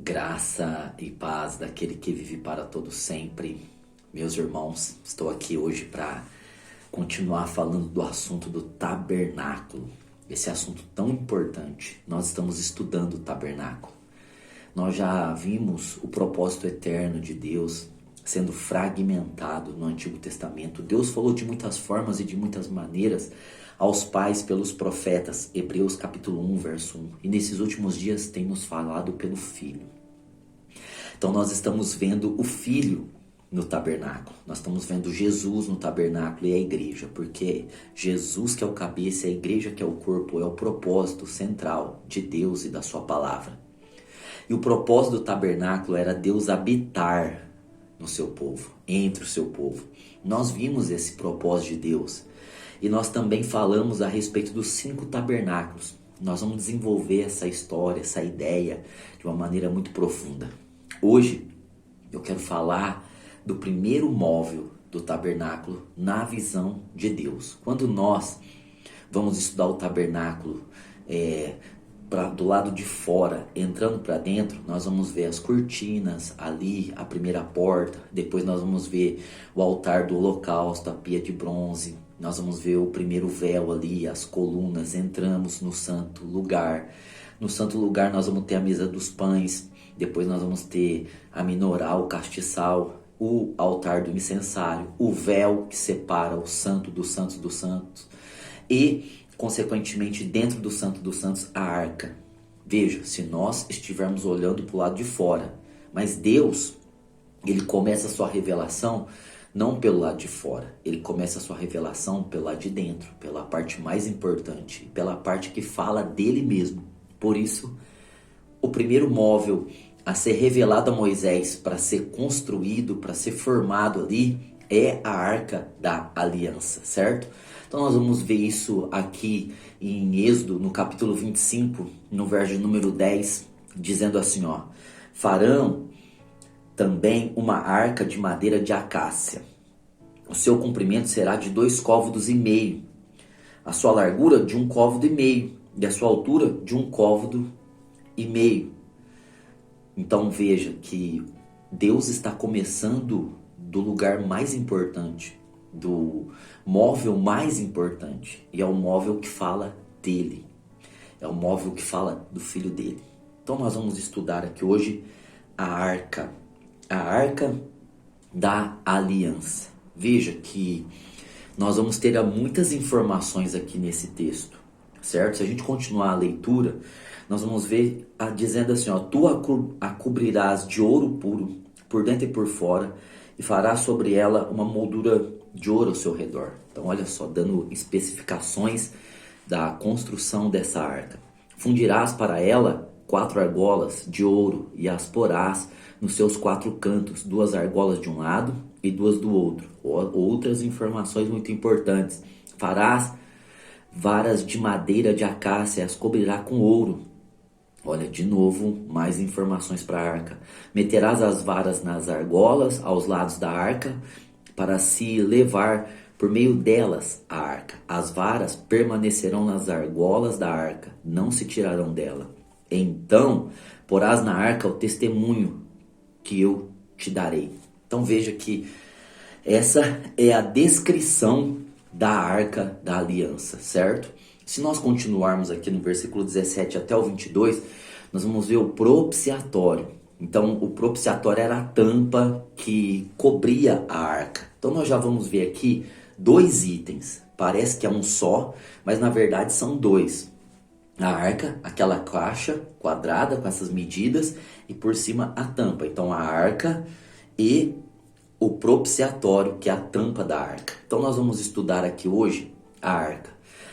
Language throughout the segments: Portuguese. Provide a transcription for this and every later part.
Graça e paz daquele que vive para todo sempre. Meus irmãos, estou aqui hoje para continuar falando do assunto do tabernáculo. Esse assunto tão importante. Nós estamos estudando o tabernáculo. Nós já vimos o propósito eterno de Deus sendo fragmentado no Antigo Testamento. Deus falou de muitas formas e de muitas maneiras aos pais pelos profetas, Hebreus capítulo 1, verso 1. E nesses últimos dias tem nos falado pelo Filho. Então nós estamos vendo o Filho no tabernáculo. Nós estamos vendo Jesus no tabernáculo e a igreja. Porque Jesus que é o cabeça e a igreja que é o corpo é o propósito central de Deus e da sua palavra. E o propósito do tabernáculo era Deus habitar no seu povo, entre o seu povo. Nós vimos esse propósito de Deus. E nós também falamos a respeito dos 5 tabernáculos. Nós vamos desenvolver essa história, essa ideia de uma maneira muito profunda. Hoje eu quero falar do primeiro móvel do tabernáculo na visão de Deus. Quando nós vamos estudar o tabernáculo do lado de fora, entrando para dentro, nós vamos ver as cortinas ali, a primeira porta. Depois nós vamos ver o altar do holocausto, a pia de bronze. Nós vamos ver o primeiro véu ali, as colunas. Entramos no santo lugar. No santo lugar nós vamos ter a mesa dos pães. Depois nós vamos ter a menorá, o castiçal, o altar do incensário, o véu que separa o santo dos santos dos santos. E, consequentemente, dentro do santo dos santos, a arca. Veja, se nós estivermos olhando para o lado de fora, mas Deus, Ele começa a sua revelação não pelo lado de fora, Ele começa a sua revelação pelo lado de dentro, pela parte mais importante, pela parte que fala dele mesmo. Por isso, o primeiro móvel a ser revelado a Moisés para ser construído, para ser formado ali, é a Arca da Aliança, certo? Então nós vamos ver isso aqui em Êxodo, no capítulo 25, no verso número 10, dizendo assim, ó: farão também uma arca de madeira de acácia. O seu comprimento será de 2 côvados e meio, a sua largura de 1 côvado e meio, e a sua altura de 1 côvado e meio. Então veja que Deus está começando do lugar mais importante, do móvel mais importante, e é o móvel que fala dele, é o móvel que fala do filho dele. Então nós vamos estudar aqui hoje a arca da aliança. Veja que nós vamos ter muitas informações aqui nesse texto, certo? Se a gente continuar a leitura, nós vamos ver dizendo assim, ó: tu a cobrirás de ouro puro, por dentro e por fora, e farás sobre ela uma moldura de ouro ao seu redor. Então olha só, dando especificações da construção dessa arca. Fundirás para ela 4 argolas de ouro e as porás nos seus 4 cantos, 2 argolas de um lado e 2 do outro. Outras informações muito importantes. Farás varas de madeira de acácia, as cobrirá com ouro. Olha, de novo, mais informações para a arca. Meterás as varas nas argolas, aos lados da arca, para se levar por meio delas a arca. As varas permanecerão nas argolas da arca, não se tirarão dela. Então, porás na arca o testemunho que eu te darei. Então veja que essa é a descrição da arca da aliança, certo? Se nós continuarmos aqui no versículo 17 até o 22, nós vamos ver o propiciatório. Então o propiciatório era a tampa que cobria a arca. Então nós já vamos ver aqui 2 itens. Parece que é um só, mas na verdade são 2. A arca, aquela caixa quadrada com essas medidas, e por cima a tampa. Então a arca e o propiciatório, que é a tampa da arca. Então nós vamos estudar aqui hoje a arca.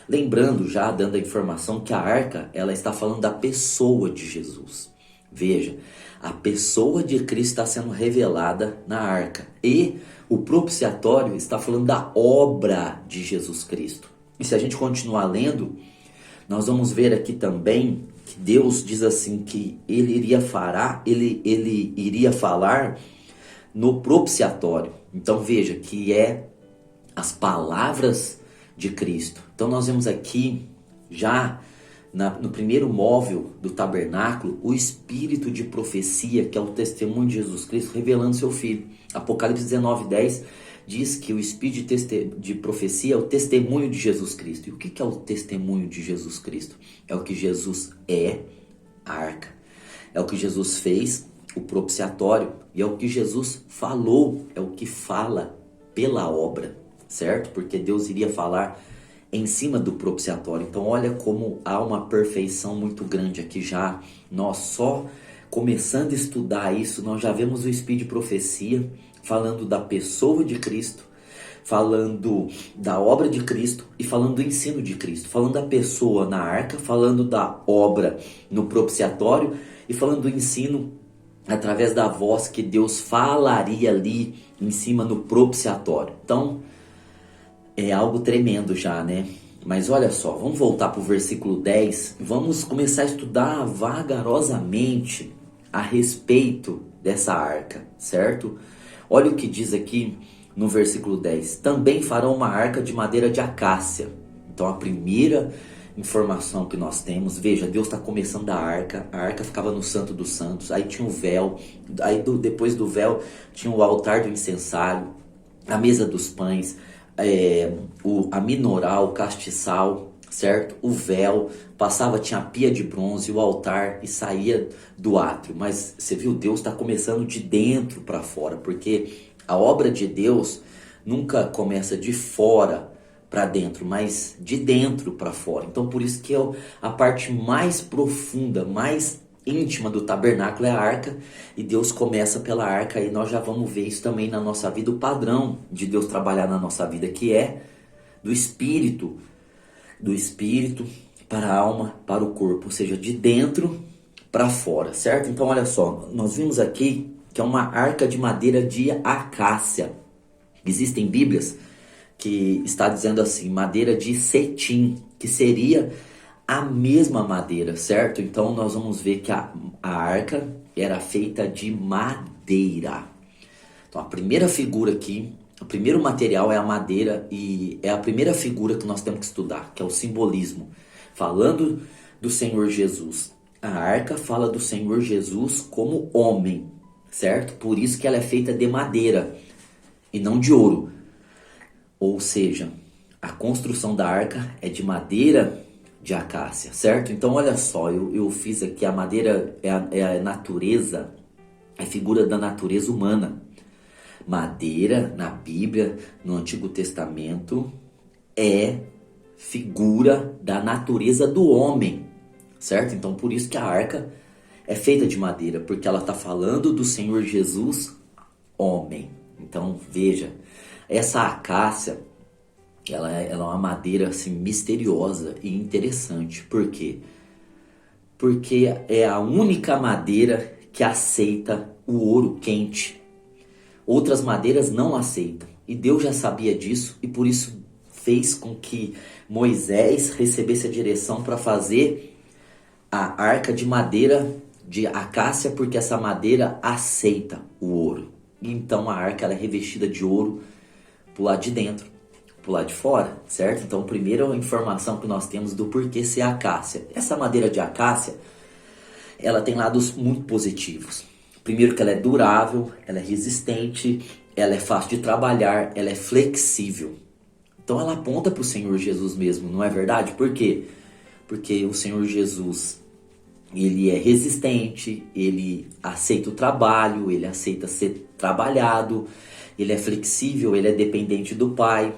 Lembrando, já dando a informação, que a arca, ela está falando da pessoa de Jesus. Veja, a pessoa de Cristo está sendo revelada na arca. E o propiciatório está falando da obra de Jesus Cristo. E se a gente continuar lendo, nós vamos ver aqui também que Deus diz assim que ele iria falar no propiciatório. Então veja que é as palavras de Cristo. Então nós vemos aqui já no primeiro móvel do tabernáculo, o espírito de profecia, que é o testemunho de Jesus Cristo, revelando seu Filho. Apocalipse 19:10 diz que o espírito de profecia é o testemunho de Jesus Cristo. E o que é o testemunho de Jesus Cristo? É o que Jesus é, a arca. É o que Jesus fez, o propiciatório. E é o que Jesus falou, é o que fala pela obra, certo? Porque Deus iria falar em cima do propiciatório. Então olha como há uma perfeição muito grande aqui já. Nós só começando a estudar isso, nós já vemos o espírito de profecia falando da pessoa de Cristo, falando da obra de Cristo e falando do ensino de Cristo, falando da pessoa na arca, falando da obra no propiciatório e falando do ensino através da voz que Deus falaria ali em cima no propiciatório. Então é algo tremendo já, né? Mas olha só, vamos voltar para o versículo 10. Vamos começar a estudar vagarosamente a respeito dessa arca, certo? Olha o que diz aqui no versículo 10. Também farão uma arca de madeira de acácia. Então a primeira informação que nós temos, veja, Deus está começando a arca ficava no Santo dos Santos, aí tinha o véu, aí depois do véu tinha o altar do incensário, a mesa dos pães, a minoral, o castiçal, certo? O véu, passava, tinha a pia de bronze, o altar e saía do átrio. Mas você viu, Deus está começando de dentro para fora, porque a obra de Deus nunca começa de fora para dentro, mas de dentro para fora. Então por isso que a parte mais profunda, mais íntima do tabernáculo é a arca, e Deus começa pela arca, e nós já vamos ver isso também na nossa vida, o padrão de Deus trabalhar na nossa vida, que é do espírito para a alma, para o corpo, ou seja, de dentro para fora, certo? Então olha só, nós vimos aqui que é uma arca de madeira de acácia. Existem bíblias que está dizendo assim, madeira de cetim, que seria a mesma madeira, certo? Então nós vamos ver que a arca era feita de madeira. Então a primeira figura aqui, o primeiro material é a madeira, e é a primeira figura que nós temos que estudar, que é o simbolismo. Falando do Senhor Jesus. A arca fala do Senhor Jesus como homem, certo? Por isso que ela é feita de madeira e não de ouro. Ou seja, a construção da arca é de madeira de acácia, certo? Então olha só, eu fiz aqui, a madeira é a natureza, é figura da natureza humana. Madeira na Bíblia, no Antigo Testamento, é figura da natureza do homem, certo? Então por isso que a arca é feita de madeira, porque ela está falando do Senhor Jesus, homem. Então veja, essa acácia, ela é uma madeira assim, misteriosa e interessante. Por quê? Porque é a única madeira que aceita o ouro quente. Outras madeiras não aceitam. E Deus já sabia disso e por isso fez com que Moisés recebesse a direção para fazer a arca de madeira de acácia, porque essa madeira aceita o ouro. Então a arca ela é revestida de ouro pro lado de dentro, pro lado de fora, certo? Então, primeira informação que nós temos do porquê ser acácia. Essa madeira de acácia, ela tem lados muito positivos. Primeiro que ela é durável, ela é resistente, ela é fácil de trabalhar, ela é flexível. Então ela aponta para o Senhor Jesus mesmo, não é verdade? Por quê? Porque o Senhor Jesus, ele é resistente, ele aceita o trabalho, ele aceita ser trabalhado, ele é flexível, ele é dependente do Pai.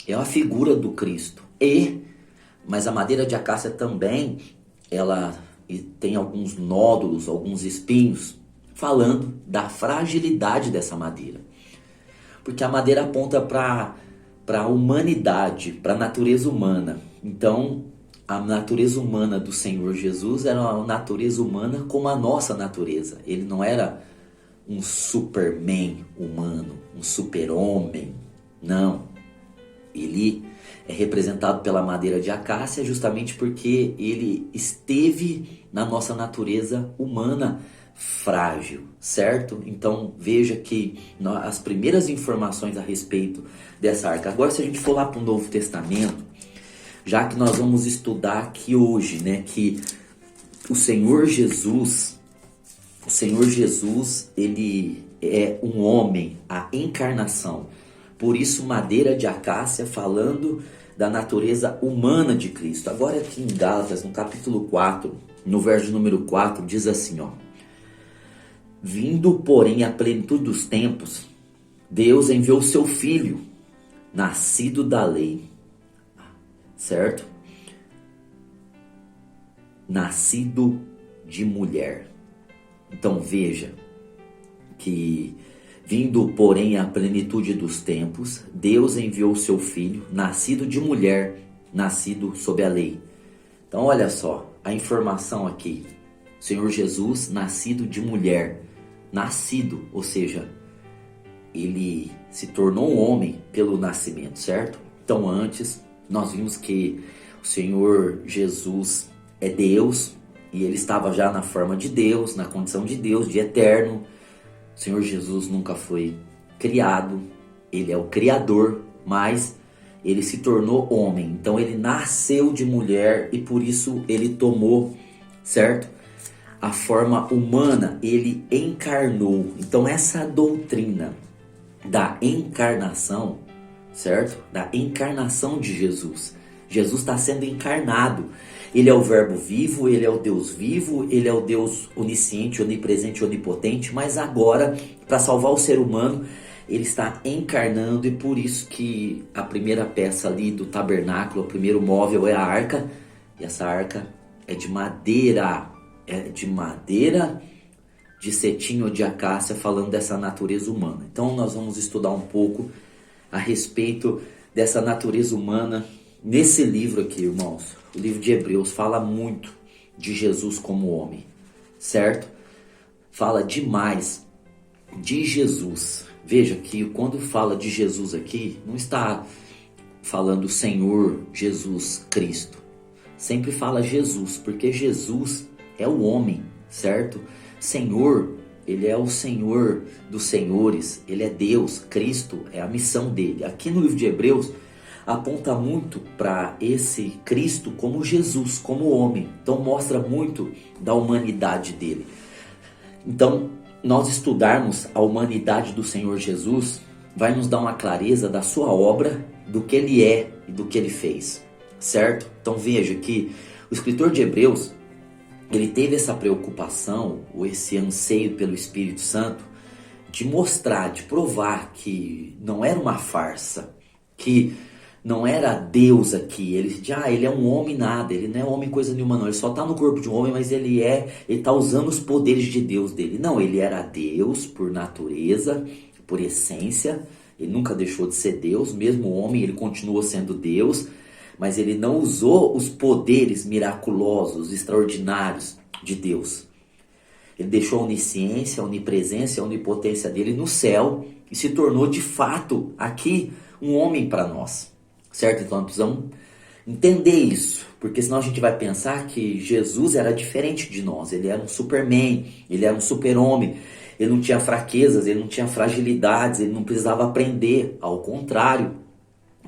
É uma figura do Cristo. Mas a madeira de acácia também, ela tem alguns nódulos, alguns espinhos, falando da fragilidade dessa madeira. Porque a madeira aponta para a humanidade, para a natureza humana. Então, a natureza humana do Senhor Jesus era uma natureza humana como a nossa natureza. Ele não era um superman humano, um super-homem. Não. Ele é representado pela madeira de acácia justamente porque ele esteve na nossa natureza humana frágil, certo? Então veja que as primeiras informações a respeito dessa arca. Agora, se a gente for lá para o Novo Testamento, já que nós vamos estudar aqui hoje, né, que o Senhor Jesus, ele é um homem, a encarnação. Por isso, madeira de acácia, falando da natureza humana de Cristo. Agora aqui em Gálatas, no capítulo 4, no verso número 4, diz assim, ó: vindo, porém, à plenitude dos tempos, Deus enviou seu Filho, nascido da lei, certo? Nascido de mulher. Então veja que, vindo, porém, à plenitude dos tempos, Deus enviou seu Filho, nascido de mulher, nascido sob a lei. Então olha só a informação aqui. O Senhor Jesus, nascido de mulher. Nascido, ou seja, ele se tornou um homem pelo nascimento, certo? Então antes nós vimos que o Senhor Jesus é Deus, e ele estava já na forma de Deus, na condição de Deus, de eterno. O Senhor Jesus nunca foi criado, ele é o Criador, mas ele se tornou homem. Então ele nasceu de mulher e por isso ele tomou, certo? A forma humana, ele encarnou. Então essa doutrina da encarnação, certo? Da encarnação de Jesus. Jesus está sendo encarnado. Ele é o verbo vivo, ele é o Deus vivo, ele é o Deus onisciente, onipresente, onipotente, mas agora, para salvar o ser humano, ele está encarnando, e por isso que a primeira peça ali do tabernáculo, o primeiro móvel é a arca, e essa arca é de madeira, de cetim ou de acácia, falando dessa natureza humana. Então nós vamos estudar um pouco a respeito dessa natureza humana nesse livro aqui, irmãos. O livro de Hebreus fala muito de Jesus como homem, certo? Fala demais de Jesus. Veja que quando fala de Jesus aqui, não está falando Senhor Jesus Cristo. Sempre fala Jesus, porque Jesus é o homem, certo? Senhor, ele é o Senhor dos senhores, ele é Deus, Cristo é a missão dele. Aqui no livro de Hebreus aponta muito para esse Cristo como Jesus, como homem. Então mostra muito da humanidade dele. Então, nós estudarmos a humanidade do Senhor Jesus vai nos dar uma clareza da sua obra, do que ele é e do que ele fez, certo? Então veja que o escritor de Hebreus, ele teve essa preocupação, ou esse anseio pelo Espírito Santo, de mostrar, de provar que não era uma farsa, que não era Deus aqui. Ele é um homem nada, ele não é homem coisa nenhuma não, ele só está no corpo de um homem, mas ele está usando os poderes de Deus dele. Não, ele era Deus por natureza, por essência, ele nunca deixou de ser Deus, mesmo homem ele continuou sendo Deus, mas ele não usou os poderes miraculosos, extraordinários de Deus. Ele deixou a onisciência, a onipresença, a onipotência dele no céu e se tornou de fato aqui um homem para nós. Certo? Então nós precisamos entender isso, porque senão a gente vai pensar que Jesus era diferente de nós. Ele era um Superman, ele era um super-homem, ele não tinha fraquezas, ele não tinha fragilidades, ele não precisava aprender. Ao contrário,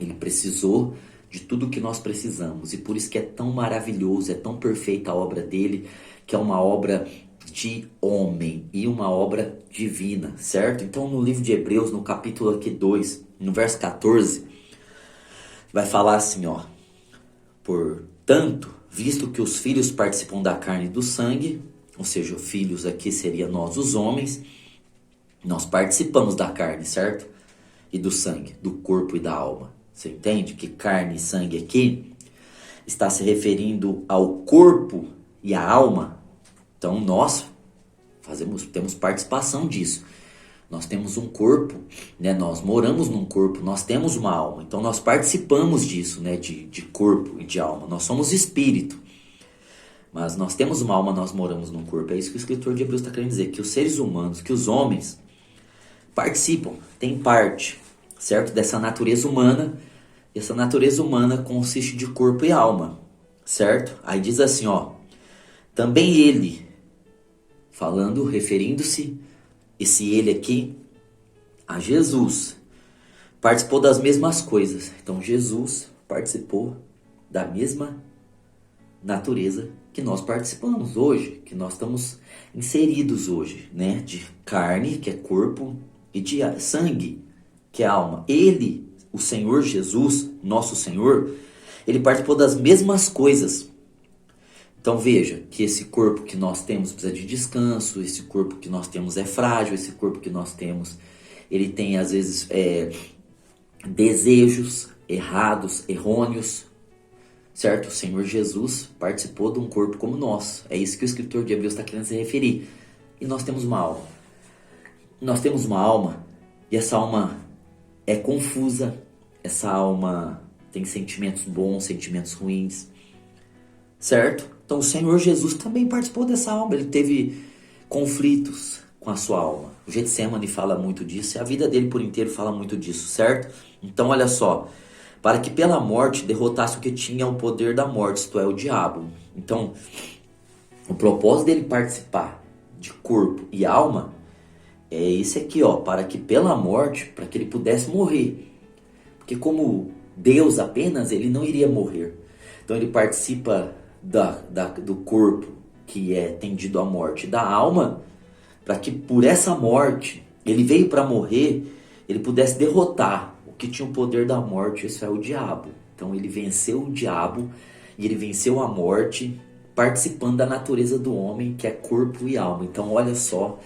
ele precisou de tudo que nós precisamos, e por isso que é tão maravilhoso, é tão perfeita a obra dele, que é uma obra de homem e uma obra divina, certo? Então no livro de Hebreus, no capítulo aqui 2, no verso 14, vai falar assim, ó: portanto, visto que os filhos participam da carne e do sangue, ou seja, os filhos aqui seria nós os homens, nós participamos da carne, certo? E do sangue, do corpo e da alma. Você entende que carne e sangue aqui está se referindo ao corpo e à alma? Então nós temos participação disso. Nós temos um corpo, né? Nós moramos num corpo, nós temos uma alma. Então nós participamos disso, né? De corpo e de alma. Nós somos espírito. Mas nós temos uma alma, nós moramos num corpo. É isso que o escritor de Hebreus está querendo dizer. Que os seres humanos, que os homens participam, têm parte, certo? Dessa natureza humana. E essa natureza humana consiste de corpo e alma, certo? Aí diz assim, ó: também ele, falando, referindo-se, esse ele aqui, a Jesus, participou das mesmas coisas. Então Jesus participou da mesma natureza que nós participamos hoje, que nós estamos inseridos hoje, né? De carne, que é corpo, e de sangue, que é alma. Ele, o Senhor Jesus, nosso Senhor, ele participou das mesmas coisas. Então veja que esse corpo que nós temos precisa de descanso, esse corpo que nós temos é frágil, esse corpo que nós temos, ele tem às vezes desejos errados, errôneos, certo? O Senhor Jesus participou de um corpo como nós. É isso que o escritor de Hebreus está querendo se referir. E nós temos uma alma. Nós temos uma alma e essa alma é confusa. Essa alma tem sentimentos bons, sentimentos ruins, certo? Então o Senhor Jesus também participou dessa alma. Ele teve conflitos com a sua alma. O Getsemane fala muito disso e a vida dele por inteiro fala muito disso, certo? Então olha só. Para que pela morte derrotasse o que tinha o poder da morte, isto é, o diabo. Então, o propósito dele participar de corpo e alma é esse aqui, ó, para que pela morte, para que ele pudesse morrer. Porque como Deus apenas, ele não iria morrer. Então ele participa do corpo que é tendido à morte, da alma, para que por essa morte, ele veio para morrer, ele pudesse derrotar que tinha o poder da morte, isso é o diabo. Então ele venceu o diabo e ele venceu a morte participando da natureza do homem, que é corpo e alma. Então olha só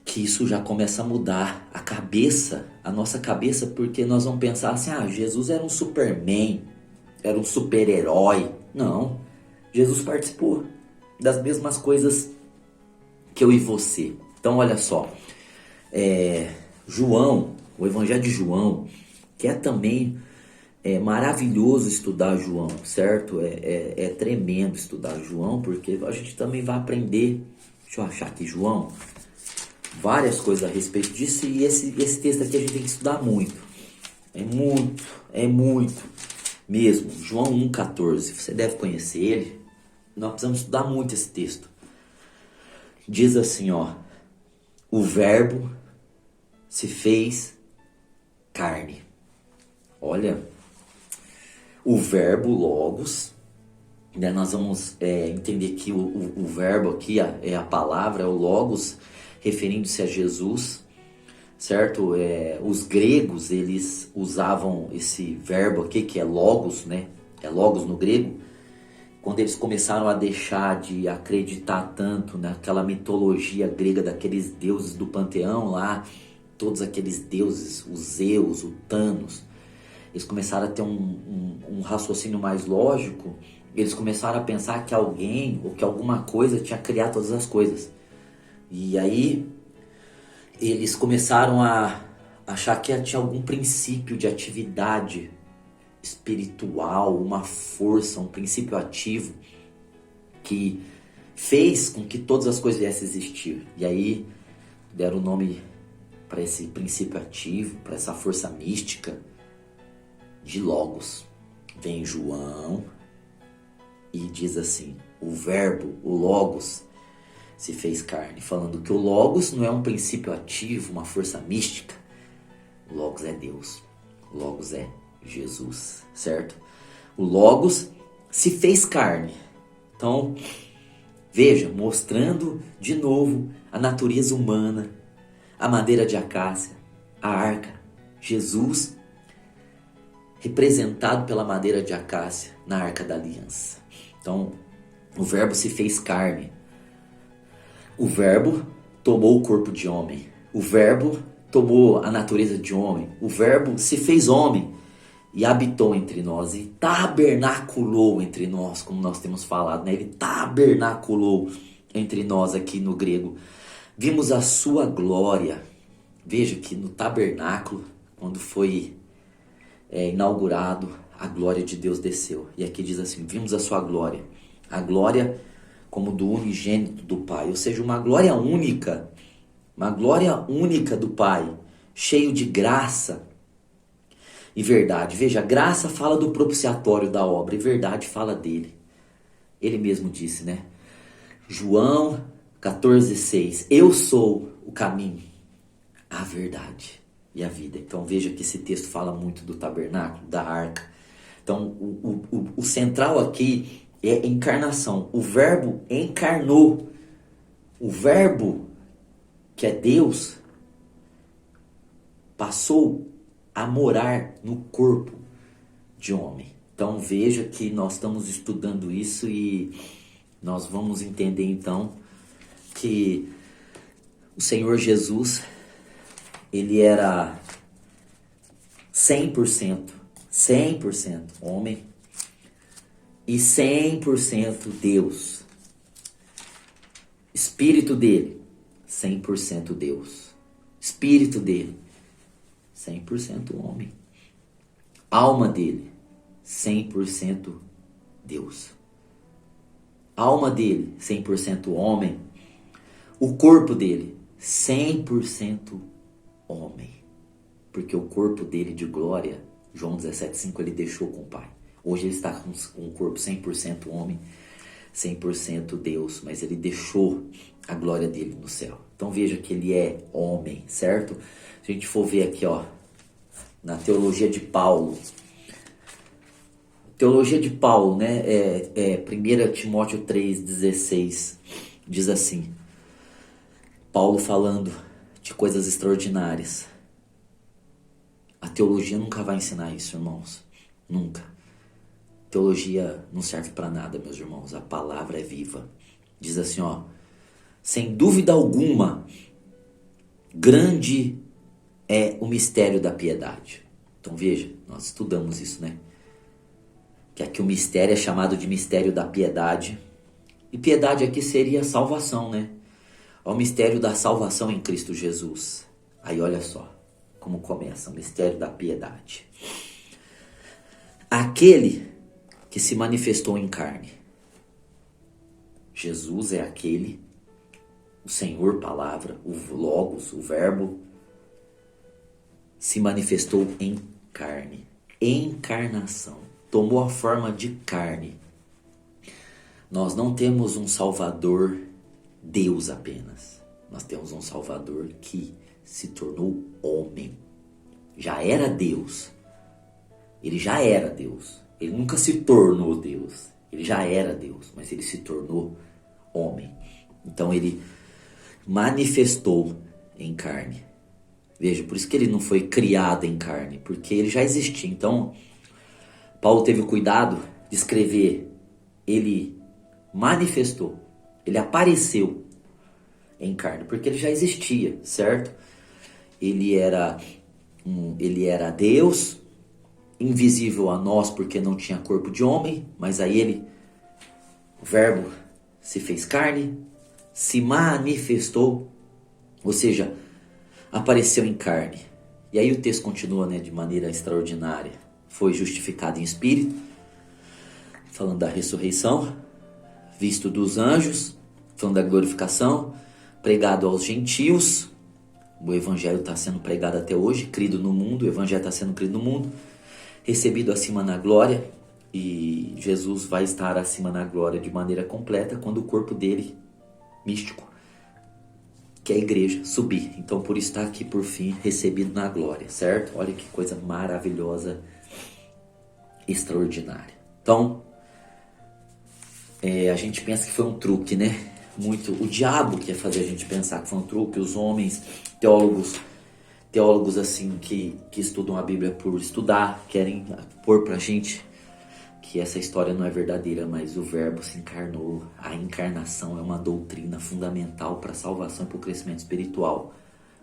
que isso já começa a mudar a cabeça, a nossa cabeça, porque nós vamos pensar assim, Jesus era um Superman, era um super-herói. Não, Jesus participou das mesmas coisas que eu e você. Então olha só, João, o Evangelho de João, que é também maravilhoso estudar João, certo? É tremendo estudar João, porque a gente também vai aprender, deixa eu achar aqui João, várias coisas a respeito disso, e esse texto aqui a gente tem que estudar muito. É muito mesmo. João 1,14, você deve conhecer ele, nós precisamos estudar muito esse texto. Diz assim, ó, o verbo se fez carne. Olha, o verbo logos, né, nós vamos entender que o verbo aqui é a palavra, é o logos, referindo-se a Jesus, certo? Os gregos, eles usavam esse verbo aqui, que é logos, né? É logos no grego. Quando eles começaram a deixar de acreditar tanto naquela mitologia grega daqueles deuses do panteão lá, todos aqueles deuses, o Zeus, o Thanos, eles começaram a ter um raciocínio mais lógico. Eles começaram a pensar que alguém ou que alguma coisa tinha criado todas as coisas. E aí eles começaram a achar que tinha algum princípio de atividade espiritual, uma força, um princípio ativo que fez com que todas as coisas viessem a existir. E aí deram o nome para esse princípio ativo, para essa força mística de Logos. Vem João e diz assim, o verbo, o Logos, se fez carne, falando que o Logos não é um princípio ativo, uma força mística. O Logos é Deus, o Logos é Jesus, certo? O Logos se fez carne. Então, veja, mostrando de novo a natureza humana, a madeira de acácia, a arca, Jesus representado pela madeira de acácia na arca da aliança. Então, o verbo se fez carne. O verbo tomou o corpo de homem. O verbo tomou a natureza de homem. O verbo se fez homem e habitou entre nós e tabernaculou entre nós, como nós temos falado, né? Ele tabernaculou entre nós aqui no grego. Vimos a sua glória. Veja que no tabernáculo, quando foi inaugurado, a glória de Deus desceu. E aqui diz assim, vimos a sua glória. A glória como do unigênito do Pai. Ou seja, uma glória única do Pai, cheio de graça e verdade. Veja, graça fala do propiciatório da obra e verdade fala dele. Ele mesmo disse, né? João 14,6. Eu sou o caminho, a verdade e a vida. Então veja que esse texto fala muito do tabernáculo, da arca. Então, o central aqui é encarnação. O verbo encarnou. O verbo, que é Deus, passou a morar no corpo de homem. Então veja que nós estamos estudando isso e nós vamos entender então que o Senhor Jesus, ele era 100% homem e 100% Deus. Espírito dele, 100% Deus. Espírito dele, 100% homem. Alma dele, 100% Deus. Alma dele, 100% homem. O corpo dele, 100% homem. Porque o corpo dele de glória, João 17,5, ele deixou com o Pai. Hoje ele está com um corpo 100% homem, 100% Deus, mas ele deixou a glória dele no céu. Então veja que ele é homem, certo? Se a gente for ver aqui, ó, na teologia de Paulo. Teologia de Paulo, né? 1 Timóteo 3,16 diz assim. Paulo falando de coisas extraordinárias. A teologia nunca vai ensinar isso, irmãos. Nunca. Teologia não serve para nada, meus irmãos. A palavra é viva. Diz assim, ó. Sem dúvida alguma, grande é o mistério da piedade. Então veja, nós estudamos isso, né? Que aqui o mistério é chamado de mistério da piedade. E piedade aqui seria salvação, né? É o mistério da salvação em Cristo Jesus. Aí olha só como começa o mistério da piedade. Aquele que se manifestou em carne. Jesus é aquele, o Senhor Palavra, o Logos, o Verbo, se manifestou em carne. Encarnação. Tomou a forma de carne. Nós não temos um Salvador Deus apenas. Nós temos um Salvador que se tornou homem. Já era Deus. Ele já era Deus. Ele nunca se tornou Deus. Ele já era Deus, mas ele se tornou homem. Então ele manifestou em carne. Veja, por isso que ele não foi criado em carne, porque ele já existia. Então, Paulo teve o cuidado de escrever, ele manifestou, ele apareceu em carne, porque ele já existia, certo? Ele era Deus, invisível a nós porque não tinha corpo de homem, mas aí o verbo se fez carne, se manifestou, ou seja, apareceu em carne. E aí o texto continua, né, de maneira extraordinária. Foi justificado em espírito, falando da ressurreição, visto dos anjos, falando da glorificação, pregado aos gentios. O evangelho está sendo pregado até hoje, crido no mundo, o evangelho está sendo crido no mundo, recebido acima na glória, e Jesus vai estar acima na glória de maneira completa quando o corpo dele, místico, que é a igreja, subir. Então por isso está aqui por fim recebido na glória, certo? Olha que coisa maravilhosa, extraordinária. Então a gente pensa que foi um truque, né? Muito o diabo quer fazer a gente pensar que foi um truque. Os homens, teólogos assim que estudam a Bíblia por estudar, querem pôr pra gente que essa história não é verdadeira, mas o verbo se encarnou. A encarnação é uma doutrina fundamental para a salvação e para o crescimento espiritual.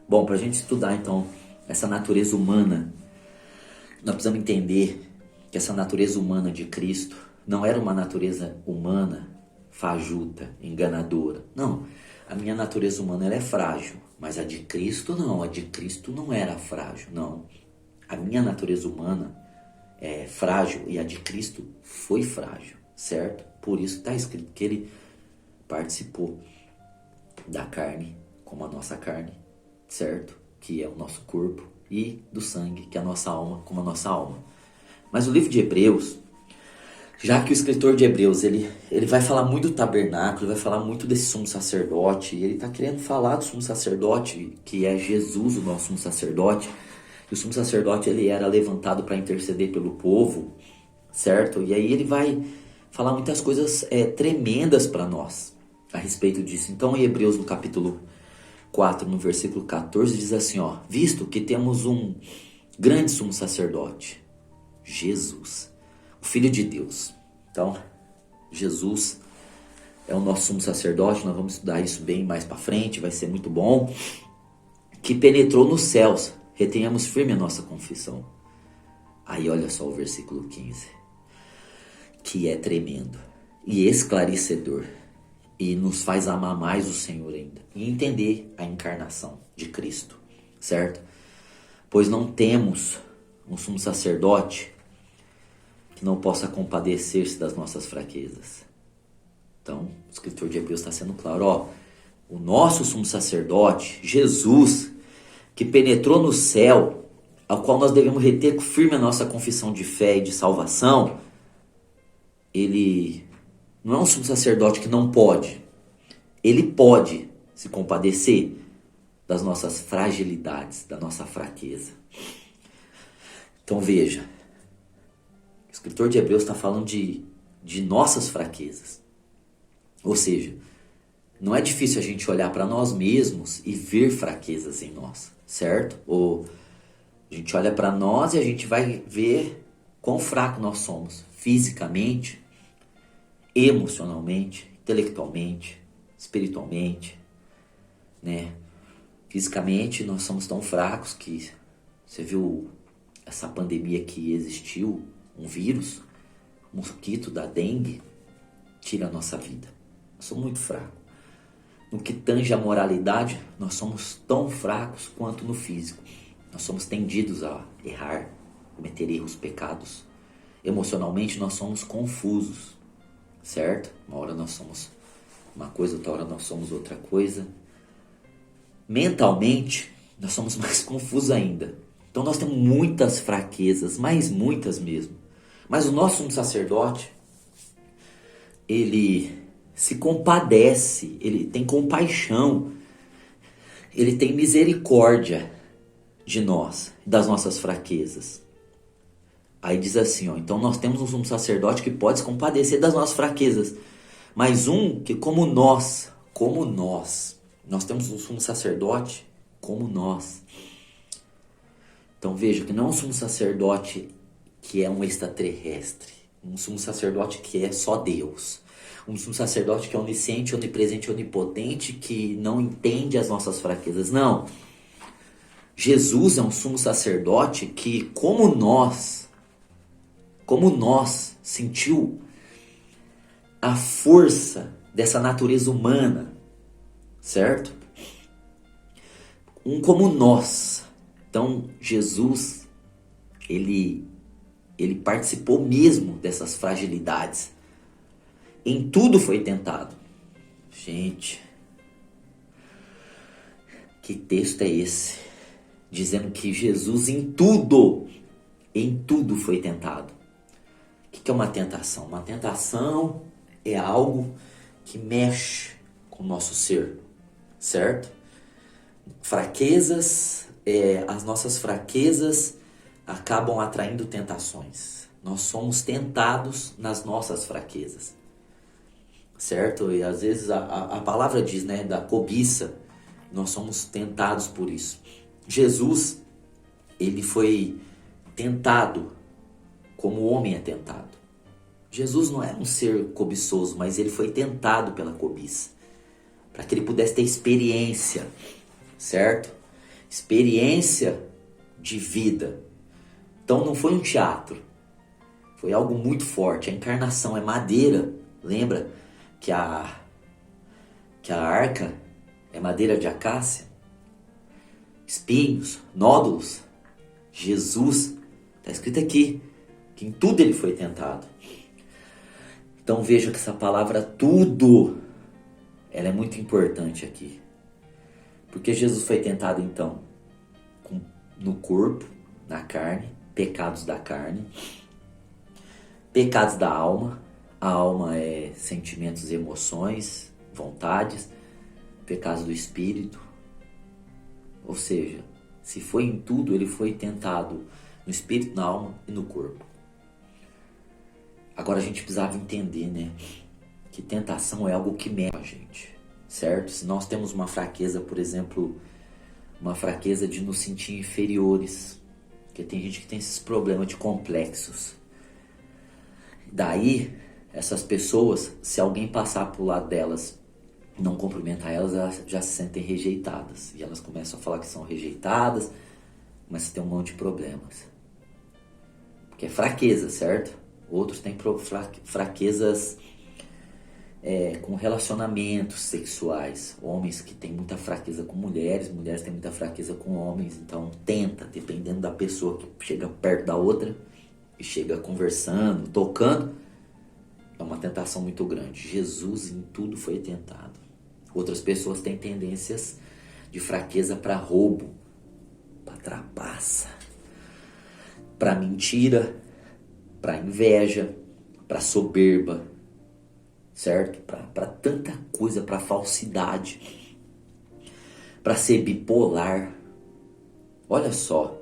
Bom, para a gente estudar então essa natureza humana, nós precisamos entender que essa natureza humana de Cristo não era uma natureza humana fajuta, enganadora. Não, a minha natureza humana ela é frágil, mas a de Cristo não. A de Cristo não era frágil, não. A minha natureza humana é frágil e a de Cristo foi frágil, certo? Por isso está escrito que ele participou da carne como a nossa carne, certo? Que é o nosso corpo, e do sangue, que é a nossa alma, como a nossa alma. Mas o livro de Hebreus, já que o escritor de Hebreus, ele vai falar muito do tabernáculo, ele vai falar muito desse sumo sacerdote, e ele está querendo falar do sumo sacerdote, que é Jesus, o nosso sumo sacerdote. E o sumo sacerdote, ele era levantado para interceder pelo povo, certo? E aí ele vai falar muitas coisas tremendas para nós a respeito disso. Então em Hebreus no capítulo 4, no versículo 14, diz assim, ó: visto que temos um grande sumo sacerdote, Jesus, o Filho de Deus. Então, Jesus é o nosso sumo sacerdote, nós vamos estudar isso bem mais para frente, vai ser muito bom. Que penetrou nos céus, retenhamos firme a nossa confissão. Aí olha só o versículo 15, que é tremendo e esclarecedor, e nos faz amar mais o Senhor ainda, e entender a encarnação de Cristo, certo? Pois não temos um sumo sacerdote que não possa compadecer-se das nossas fraquezas. Então, o escritor de Hebreus está sendo claro, ó, o nosso sumo sacerdote, Jesus, que penetrou no céu, ao qual nós devemos reter firme a nossa confissão de fé e de salvação, ele não é um sumo sacerdote que não pode. Ele pode se compadecer das nossas fragilidades, da nossa fraqueza. Então veja, o escritor de Hebreus está falando de nossas fraquezas. Ou seja, não é difícil a gente olhar para nós mesmos e ver fraquezas em nós, certo? Ou a gente olha para nós e a gente vai ver quão fraco nós somos, fisicamente, emocionalmente, intelectualmente, espiritualmente, né? Fisicamente nós somos tão fracos que você viu essa pandemia que existiu, um vírus, um mosquito da dengue, tira a nossa vida. Nós somos muito fracos. No que tange a moralidade, nós somos tão fracos quanto no físico. Nós somos tendidos a errar, cometer erros, pecados. Emocionalmente nós somos confusos, certo? Uma hora nós somos uma coisa, outra hora nós somos outra coisa. Mentalmente, nós somos mais confusos ainda. Então nós temos muitas fraquezas, mas muitas mesmo. Mas o nosso sumo sacerdote, ele se compadece, ele tem compaixão, ele tem misericórdia de nós, das nossas fraquezas. Aí diz assim, ó, então nós temos um sumo sacerdote que pode se compadecer das nossas fraquezas, mas um que como nós temos um sumo sacerdote como nós. Então veja que não é um sumo sacerdote que é um extraterrestre, um sumo sacerdote que é só Deus, um sumo sacerdote que é onisciente, onipresente, onipotente, que não entende as nossas fraquezas. Não, Jesus é um sumo sacerdote que como nós sentiu a força dessa natureza humana, certo? Um como nós. Então, Jesus, ele participou mesmo dessas fragilidades. Em tudo foi tentado. Gente, que texto é esse? Dizendo que Jesus em tudo foi tentado. O que é uma tentação? Uma tentação é algo que mexe com o nosso ser, certo? Fraquezas, as nossas fraquezas acabam atraindo tentações. Nós somos tentados nas nossas fraquezas, certo? E às vezes a palavra diz, né, da cobiça, nós somos tentados por isso. Jesus, ele foi tentado como o homem é tentado. Jesus não é um ser cobiçoso, mas ele foi tentado pela cobiça, para que ele pudesse ter experiência, certo? Experiência de vida. Então não foi um teatro, foi algo muito forte. A encarnação é madeira, lembra que a arca é madeira de acácia? Espinhos, nódulos. Jesus, está escrito aqui, que em tudo ele foi tentado. Então veja que essa palavra tudo, ela é muito importante aqui. Porque Jesus foi tentado então no corpo, na carne, pecados da carne, pecados da alma. A alma é sentimentos, emoções, vontades, pecados do espírito. Ou seja, se foi em tudo, ele foi tentado no espírito, na alma e no corpo. Agora a gente precisava entender, né? Que tentação é algo que mexe a gente, certo? Se nós temos uma fraqueza, por exemplo, uma fraqueza de nos sentir inferiores, porque tem gente que tem esses problemas de complexos. Daí, essas pessoas, se alguém passar por lado delas, não cumprimentar elas, elas já se sentem rejeitadas. E elas começam a falar que são rejeitadas, começam a ter um monte de problemas. Porque é fraqueza, certo? Outros têm fraquezas com relacionamentos sexuais. Homens que têm muita fraqueza com mulheres, mulheres têm muita fraqueza com homens. Então tenta, dependendo da pessoa que chega perto da outra e chega conversando, tocando, é uma tentação muito grande. Jesus em tudo foi tentado. Outras pessoas têm tendências de fraqueza para roubo, para trapaça, para mentira, para inveja, para soberba, certo? Para tanta coisa, para falsidade, para ser bipolar. Olha só,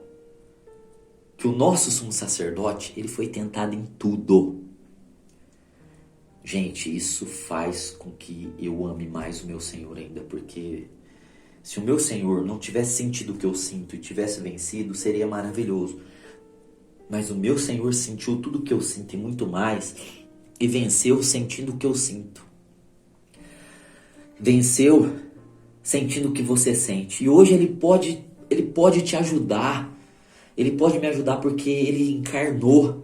que o nosso sumo sacerdote, ele foi tentado em tudo. Gente, isso faz com que eu ame mais o meu Senhor ainda, porque se o meu Senhor não tivesse sentido o que eu sinto e tivesse vencido, seria maravilhoso. Mas o meu Senhor sentiu tudo o que eu sinto e muito mais, e venceu sentindo o que eu sinto. Venceu sentindo o que você sente. E hoje ele pode te ajudar. Ele pode me ajudar porque ele encarnou.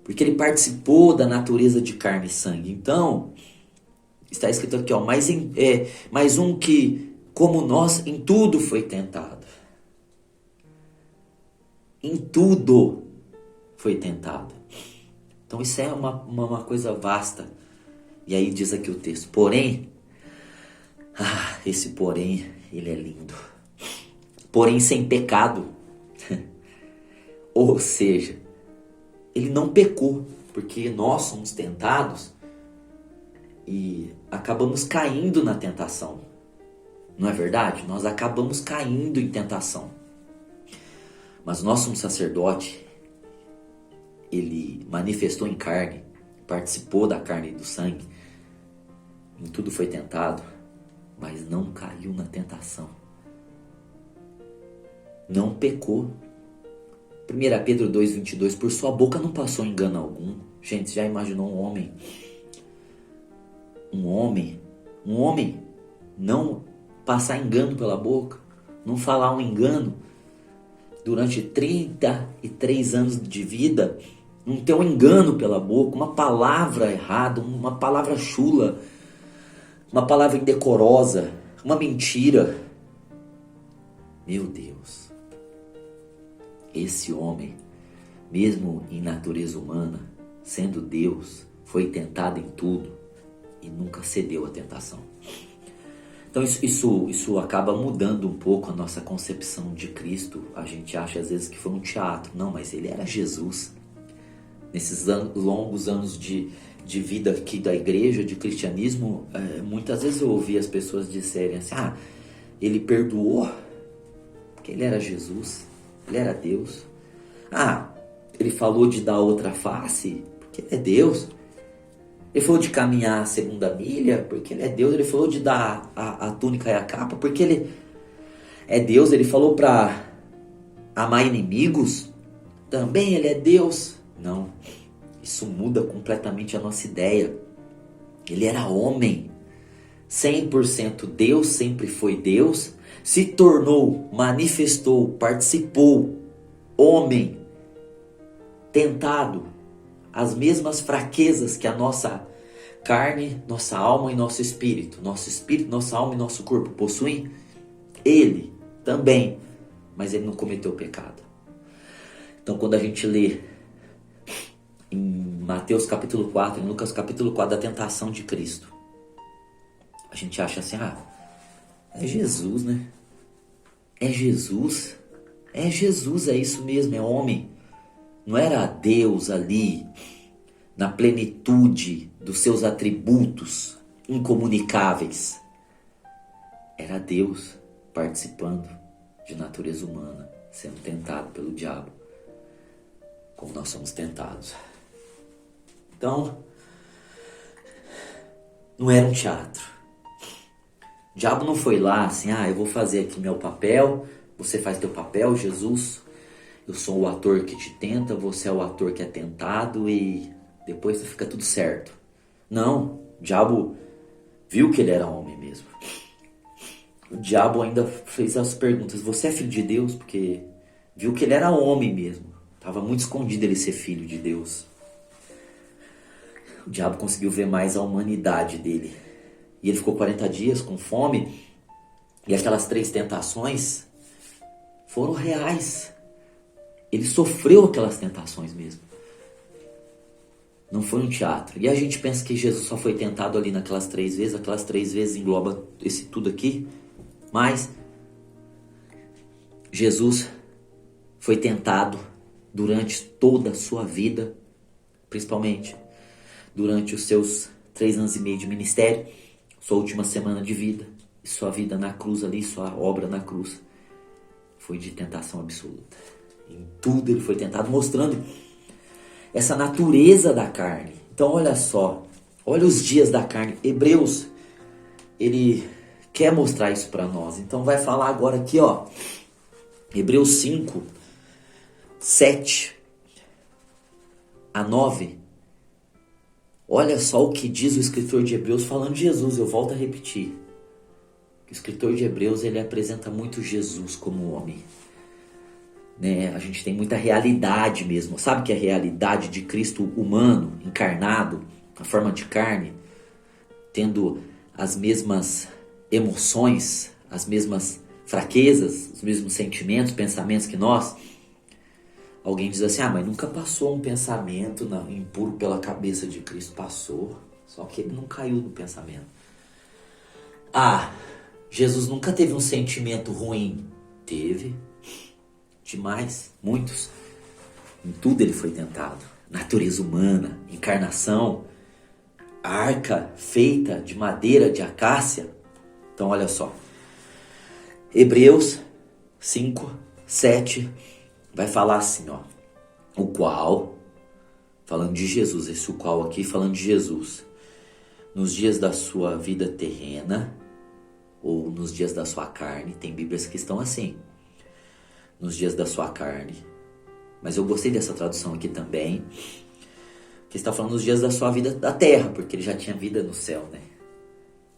Porque ele participou da natureza de carne e sangue. Então, está escrito aqui, ó, mais um que, como nós, em tudo foi tentado. Em tudo foi tentado. Então isso é uma coisa vasta. E aí diz aqui o texto, porém, esse porém, ele é lindo. Porém sem pecado. Ou seja, ele não pecou, porque nós somos tentados e acabamos caindo na tentação. Não é verdade? Nós acabamos caindo em tentação. Mas o nosso sacerdote, ele manifestou em carne, participou da carne e do sangue, em tudo foi tentado, mas não caiu na tentação. Não pecou. 1 Pedro 2,22, por sua boca não passou engano algum. Gente, você já imaginou um homem não passar engano pela boca, não falar um engano durante 33 anos de vida, não ter um engano pela boca, uma palavra errada, uma palavra chula, uma palavra indecorosa, uma mentira. Meu Deus. Esse homem, mesmo em natureza humana, sendo Deus, foi tentado em tudo e nunca cedeu à tentação. Então isso acaba mudando um pouco a nossa concepção de Cristo. A gente acha às vezes que foi um teatro. Não, mas ele era Jesus. Nesses longos anos de vida aqui da igreja, de cristianismo, muitas vezes eu ouvi as pessoas disserem assim, ele perdoou porque ele era Jesus. Ele era Deus. Ele falou de dar outra face, porque ele é Deus. Ele falou de caminhar a segunda milha, porque ele é Deus. Ele falou de dar a túnica e a capa, porque ele é Deus. Ele falou para amar inimigos, também ele é Deus. Não, isso muda completamente a nossa ideia. Ele era homem, 100% Deus, sempre foi Deus. Se tornou, manifestou, participou, homem, tentado, as mesmas fraquezas que a nossa carne, nossa alma e nosso espírito, nossa alma e nosso corpo possuem, ele também, mas ele não cometeu pecado. Então quando a gente lê em Mateus capítulo 4, em Lucas capítulo 4, da tentação de Cristo, a gente acha assim, é Jesus, né? É Jesus. É Jesus, é isso mesmo, é homem. Não era Deus ali, na plenitude dos seus atributos incomunicáveis. Era Deus participando de natureza humana, sendo tentado pelo diabo, como nós somos tentados. Então, não era um teatro. O diabo não foi lá assim, eu vou fazer aqui meu papel, você faz teu papel, Jesus, eu sou o ator que te tenta, você é o ator que é tentado e depois fica tudo certo. Não, o diabo viu que ele era homem mesmo. O diabo ainda fez as perguntas, você é filho de Deus? Porque viu que ele era homem mesmo. Estava muito escondido ele ser filho de Deus. O diabo conseguiu ver mais a humanidade dele. E ele ficou 40 dias com fome. E aquelas 3 tentações foram reais. Ele sofreu aquelas tentações mesmo. Não foi um teatro. E a gente pensa que Jesus só foi tentado ali naquelas 3 vezes. Aquelas 3 vezes engloba esse tudo aqui. Mas Jesus foi tentado durante toda a sua vida. Principalmente durante os seus 3 anos e meio de ministério. Sua última semana de vida. E sua vida na cruz ali, sua obra na cruz. Foi de tentação absoluta. Em tudo ele foi tentado, mostrando essa natureza da carne. Então olha só, olha os dias da carne. Hebreus, ele quer mostrar isso para nós. Então vai falar agora aqui, ó, Hebreus 5, 7 a 9. Olha só o que diz o escritor de Hebreus falando de Jesus. Eu volto a repetir. O escritor de Hebreus, ele apresenta muito Jesus como homem. Né? A gente tem muita realidade mesmo. Sabe que é a realidade de Cristo humano, encarnado, na forma de carne, tendo as mesmas emoções, as mesmas fraquezas, os mesmos sentimentos, pensamentos que nós. Alguém diz assim, mas nunca passou um pensamento impuro pela cabeça de Cristo. Passou, só que ele não caiu no pensamento. Jesus nunca teve um sentimento ruim. Teve. Demais, muitos. Em tudo ele foi tentado. Natureza humana, encarnação, arca feita de madeira de acácia. Então olha só. Hebreus 5, 7 vai falar assim, ó. O qual, falando de Jesus, esse o qual aqui falando de Jesus, nos dias da sua vida terrena, ou nos dias da sua carne, tem bíblias que estão assim, nos dias da sua carne, mas eu gostei dessa tradução aqui também, que está falando nos dias da sua vida da terra, porque ele já tinha vida no céu, né?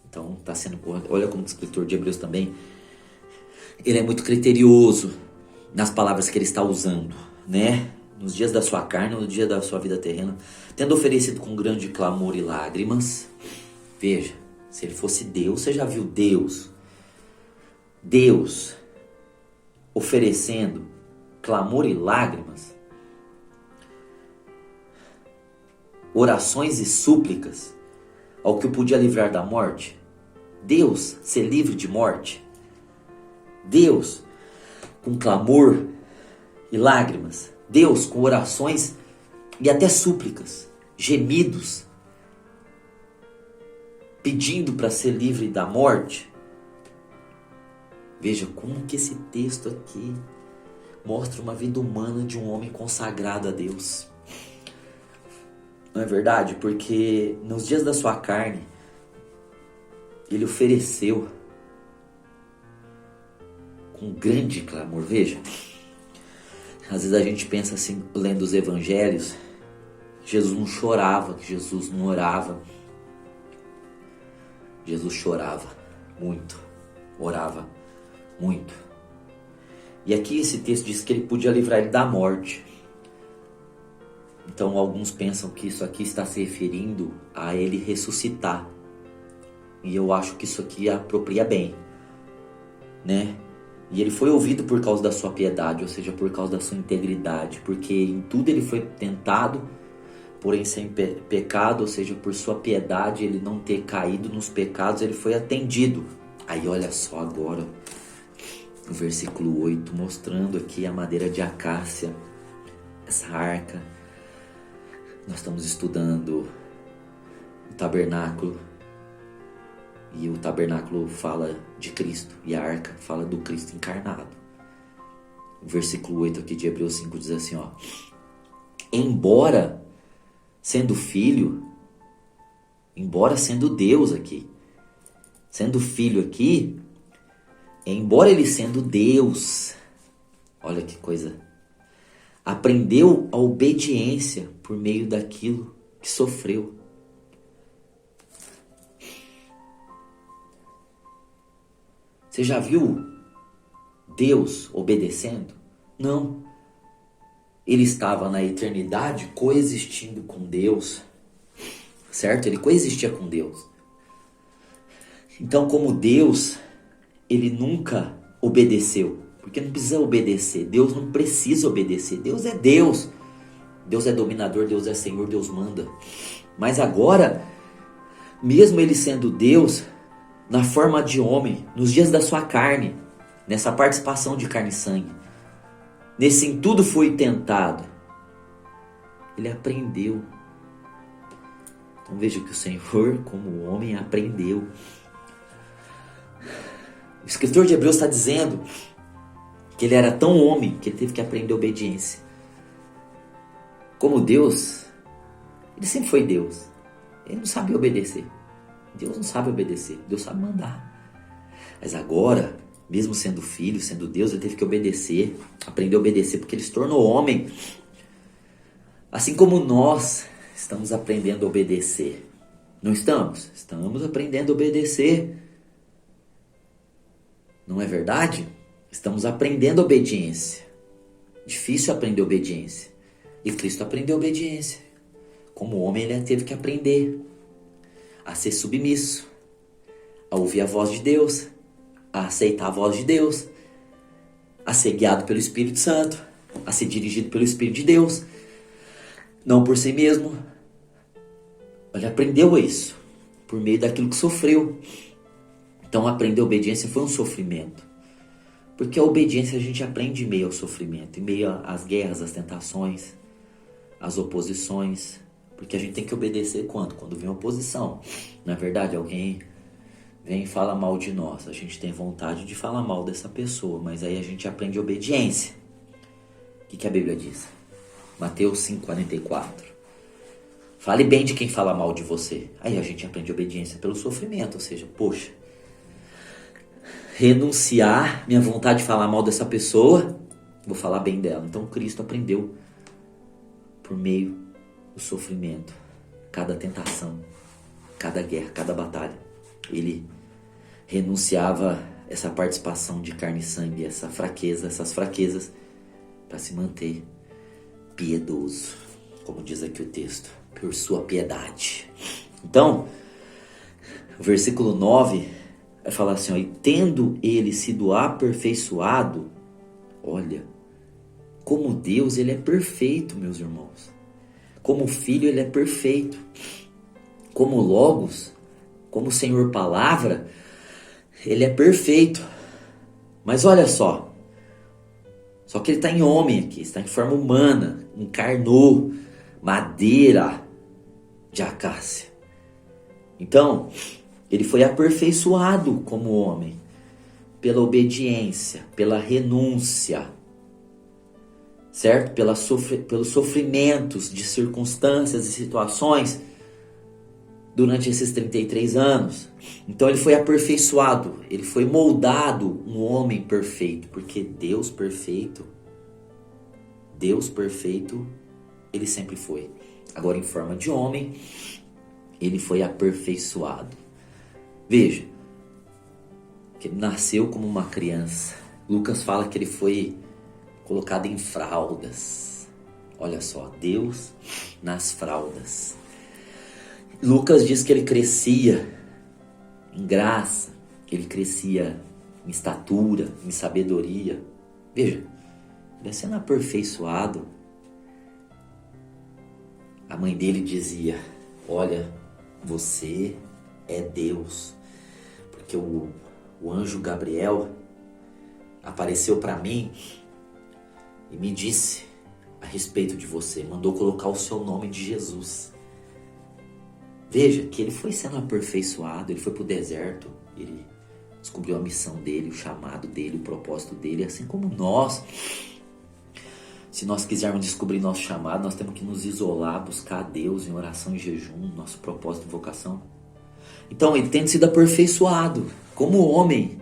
Então está sendo, olha como o escritor de Hebreus também, ele é muito criterioso nas palavras que ele está usando, né? Nos dias da sua carne, no dia da sua vida terrena, tendo oferecido com grande clamor e lágrimas. Veja, se ele fosse Deus, você já viu Deus oferecendo clamor e lágrimas, orações e súplicas ao que o podia livrar da morte? Deus ser livre de morte? Deus com clamor e lágrimas? Deus com orações e até súplicas, gemidos, pedindo para ser livre da morte? Veja como que esse texto aqui mostra uma vida humana de um homem consagrado a Deus. Não é verdade? Porque nos dias da sua carne, ele ofereceu com grande clamor. Veja, às vezes a gente pensa assim, lendo os evangelhos, Jesus não chorava, que Jesus não orava. Jesus chorava muito, orava muito. E aqui esse texto diz que ele podia livrar ele da morte. Então alguns pensam que isso aqui está se referindo a ele ressuscitar. E eu acho que isso aqui apropria bem, né? E ele foi ouvido por causa da sua piedade, ou seja, por causa da sua integridade. Porque em tudo ele foi tentado, porém sem pecado, ou seja, por sua piedade, ele não ter caído nos pecados, ele foi atendido. Aí olha só agora o versículo 8, mostrando aqui a madeira de acácia, essa arca. Nós estamos estudando o tabernáculo, e o tabernáculo fala de Cristo, e a arca fala do Cristo encarnado. O versículo 8 aqui de Hebreus 5 diz assim, ó: embora sendo filho, embora sendo Deus aqui. Sendo filho aqui, embora ele sendo Deus, olha que coisa, aprendeu a obediência por meio daquilo que sofreu. Você já viu Deus obedecendo? Não. Ele estava na eternidade coexistindo com Deus, certo? Ele coexistia com Deus. Então, como Deus, ele nunca obedeceu, porque não precisa obedecer. Deus não precisa obedecer. Deus é Deus. Deus é dominador, Deus é Senhor, Deus manda. Mas agora, mesmo ele sendo Deus, na forma de homem, nos dias da sua carne, nessa participação de carne e sangue, nesse em tudo foi tentado, ele aprendeu. Então veja que o Senhor, como homem, aprendeu. O escritor de Hebreus está dizendo que ele era tão homem que ele teve que aprender obediência. Como Deus, ele sempre foi Deus. Ele não sabia obedecer. Deus não sabe obedecer, Deus sabe mandar. Mas agora, mesmo sendo filho, sendo Deus, ele teve que obedecer, aprender a obedecer, porque ele se tornou homem. Assim como nós estamos aprendendo a obedecer. Não estamos? Estamos aprendendo a obedecer. Não é verdade? Estamos aprendendo obediência. Difícil aprender obediência. E Cristo aprendeu obediência. Como homem, ele teve que aprender a ser submisso, a ouvir a voz de Deus, a aceitar a voz de Deus, a ser guiado pelo Espírito Santo, a ser dirigido pelo Espírito de Deus, não por si mesmo. Ele aprendeu isso por meio daquilo que sofreu. Então aprender a obediência foi um sofrimento. Porque a obediência a gente aprende em meio ao sofrimento, em meio às guerras, às tentações, às oposições. Porque a gente tem que obedecer quando? Quando vem oposição. Na verdade, alguém vem e fala mal de nós. A gente tem vontade de falar mal dessa pessoa, mas aí a gente aprende obediência. O que a Bíblia diz? Mateus 5,44. Fale bem de quem fala mal de você. Aí a gente aprende obediência pelo sofrimento. Ou seja, poxa, renunciar minha vontade de falar mal dessa pessoa, vou falar bem dela. Então Cristo aprendeu por meio do sofrimento, cada tentação, cada guerra, cada batalha. Ele renunciava essa participação de carne e sangue, essas fraquezas, para se manter piedoso, como diz aqui o texto, por sua piedade. Então, o versículo 9 vai falar assim, ó, e tendo ele sido aperfeiçoado, olha, como Deus, ele é perfeito, meus irmãos. Como Filho, ele é perfeito. Como Logos, como Senhor Palavra, ele é perfeito. Mas olha só que ele está em homem aqui, está em forma humana, encarnou madeira de acácia. Então, ele foi aperfeiçoado como homem, pela obediência, pela renúncia, certo? Pelos sofrimentos de circunstâncias e situações durante esses 33 anos. Então ele foi aperfeiçoado, ele foi moldado um homem perfeito, porque Deus perfeito, ele sempre foi. Agora em forma de homem, ele foi aperfeiçoado. Veja, que ele nasceu como uma criança. Lucas fala que ele foi colocado em fraldas. Olha só, Deus nas fraldas. Lucas diz que ele crescia em graça, que ele crescia em estatura, em sabedoria. Veja, ele sendo aperfeiçoado, a mãe dele dizia, olha, você é Deus. Porque o anjo Gabriel apareceu para mim e me disse a respeito de você, mandou colocar o seu nome de Jesus. Veja que ele foi sendo aperfeiçoado, ele foi para o deserto, ele descobriu a missão dele, o chamado dele, o propósito dele, assim como nós Se nós quisermos descobrir nosso chamado, nós temos que nos isolar, buscar a Deus em oração e jejum, nosso propósito e vocação. Então ele tem sido aperfeiçoado como homem,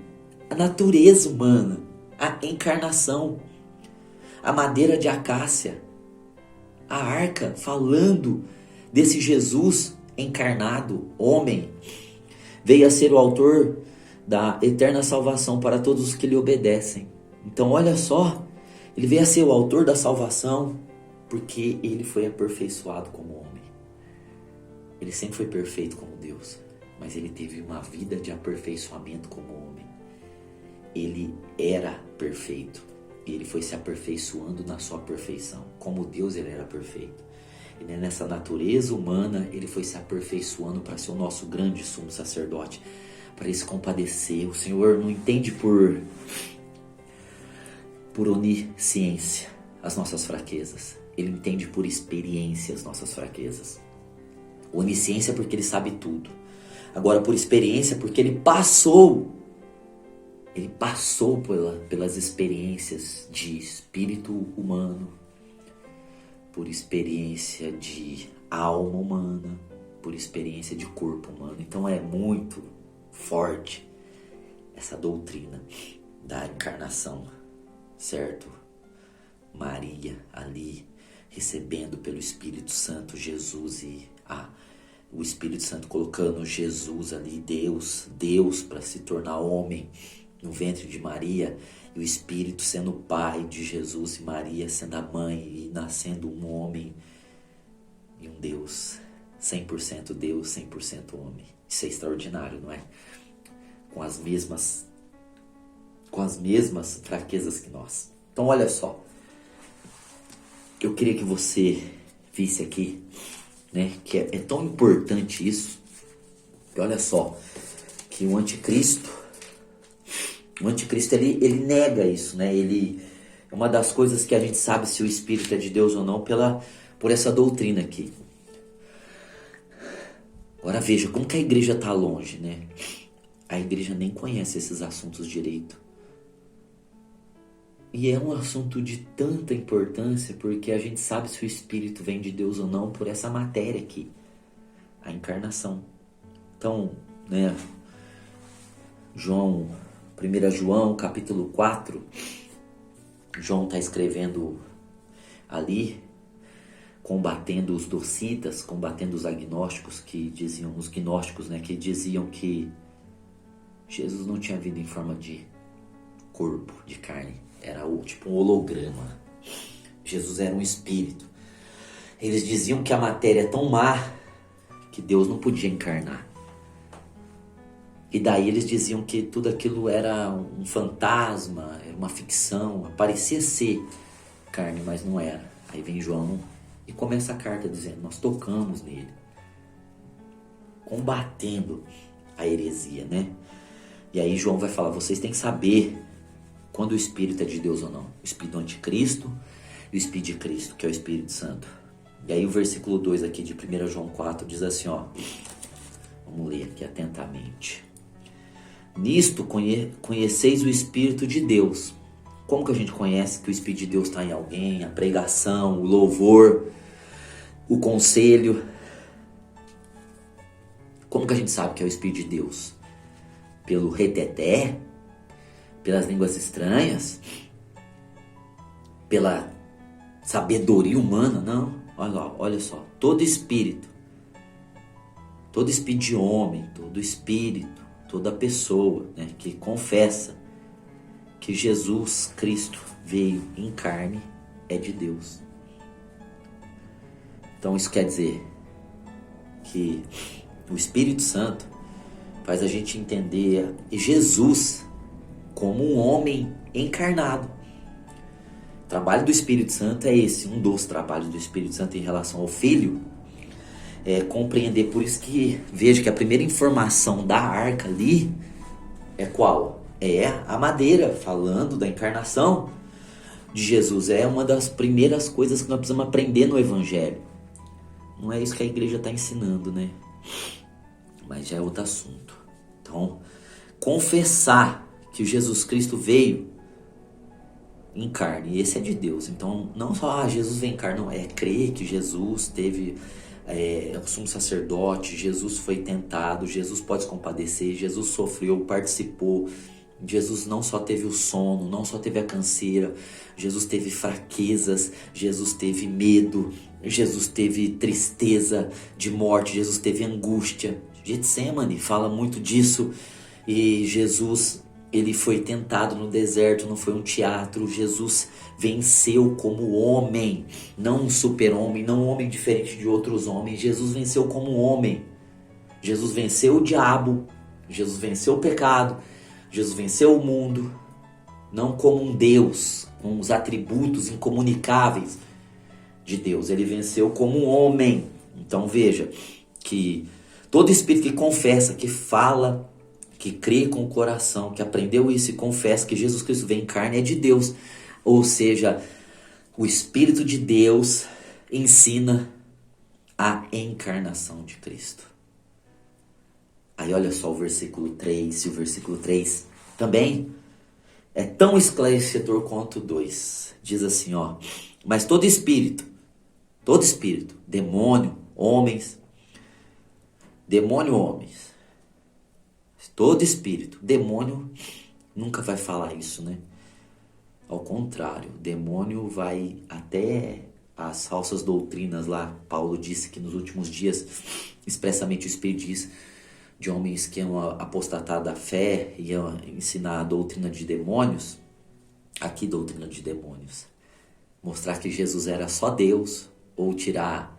a natureza humana, a encarnação, a madeira de acácia, a arca falando desse Jesus encarnado, homem, veio a ser o autor da eterna salvação para todos os que lhe obedecem. Então olha só, ele veio a ser o autor da salvação porque ele foi aperfeiçoado como homem. Ele sempre foi perfeito como Deus, mas ele teve uma vida de aperfeiçoamento como homem. Ele era perfeito e ele foi se aperfeiçoando na sua perfeição. Como Deus, ele era perfeito. E nessa natureza humana, ele foi se aperfeiçoando para ser o nosso grande sumo sacerdote, para ele se compadecer. O Senhor não entende por onisciência as nossas fraquezas. Ele entende por experiência as nossas fraquezas. Onisciência porque ele sabe tudo. Agora por experiência porque ele passou pelas experiências de espírito humano, por experiência de alma humana, por experiência de corpo humano. Então é muito forte essa doutrina da encarnação, certo? Maria ali recebendo pelo Espírito Santo Jesus e o Espírito Santo colocando Jesus ali, Deus para se tornar homem no ventre de Maria, e o Espírito sendo o pai de Jesus e Maria sendo a mãe e nascendo um homem e um Deus, 100% Deus, 100% homem. Isso é extraordinário, não é? Com as mesmas fraquezas que nós. Então olha só, eu queria que você visse aqui, né, que é tão importante isso, que olha só, que o anticristo ele nega isso, né? É uma das coisas que a gente sabe se o Espírito é de Deus ou não por essa doutrina aqui. Agora veja como que a igreja está longe, né? A igreja nem conhece esses assuntos direito. E é um assunto de tanta importância porque a gente sabe se o Espírito vem de Deus ou não por essa matéria aqui, a encarnação. Então, né, 1 João capítulo 4, João está escrevendo ali, combatendo os docetas, combatendo os agnósticos os gnósticos, né, que diziam que Jesus não tinha vindo em forma de corpo, de carne, era tipo um holograma. Jesus era um espírito. Eles diziam que a matéria é tão má que Deus não podia encarnar. E daí eles diziam que tudo aquilo era um fantasma, era uma ficção, parecia ser carne, mas não era. Aí vem João e começa a carta dizendo, nós tocamos nele, combatendo a heresia, né? E aí João vai falar, vocês têm que saber quando o Espírito é de Deus ou não. O Espírito do Anticristo e o Espírito de Cristo, que é o Espírito Santo. E aí o versículo 2 aqui de 1 João 4 diz assim, ó, vamos ler aqui atentamente. Nisto conheceis o Espírito de Deus. Como que a gente conhece que o Espírito de Deus está em alguém? A pregação, o louvor, o conselho. Como que a gente sabe que é o Espírito de Deus? Pelo reteté? Pelas línguas estranhas? Pela sabedoria humana? Não. Olha só. Todo espírito de homem, todo espírito, toda pessoa, né, que confessa que Jesus Cristo veio em carne é de Deus. Então isso quer dizer que o Espírito Santo faz a gente entender Jesus como um homem encarnado. O trabalho do Espírito Santo é esse, um dos trabalhos do Espírito Santo em relação ao Filho, é compreender. Por isso que veja que a primeira informação da arca ali é qual? É a madeira, falando da encarnação de Jesus. É uma das primeiras coisas que nós precisamos aprender no Evangelho. Não é isso que a igreja está ensinando, né? Mas já é outro assunto. Então, confessar que Jesus Cristo veio em carne, e esse é de Deus. Então, não só Jesus vem em carne, não, é crer que Jesus teve o sumo sacerdote, Jesus foi tentado, Jesus pode se compadecer, Jesus sofreu, participou. Jesus não só teve o sono, não só teve a canseira, Jesus teve fraquezas, Jesus teve medo, Jesus teve tristeza de morte, Jesus teve angústia. Getsemane fala muito disso. E Jesus, ele foi tentado no deserto, não foi um teatro. Jesus venceu como homem, não um super-homem, não um homem diferente de outros homens. Jesus venceu como homem. Jesus venceu o diabo, Jesus venceu o pecado, Jesus venceu o mundo, não como um Deus, com os atributos incomunicáveis de Deus. Ele venceu como um homem. Então veja que todo espírito que confessa, que fala, que crê com o coração, que aprendeu isso e confessa que Jesus Cristo vem em carne é de Deus. Ou seja, o Espírito de Deus ensina a encarnação de Cristo. Aí olha só o versículo 3 e o versículo 3 também é tão esclarecedor quanto o 2. Diz assim, ó: mas todo espírito, demônio, homens, todo espírito, demônio nunca vai falar isso, né? Ao contrário, demônio vai até as falsas doutrinas lá. Paulo disse que nos últimos dias, expressamente o Espírito diz, de homens que iam apostatar da fé, iam ensinar a doutrina de demônios. Aqui, doutrina de demônios. Mostrar que Jesus era só Deus, ou tirar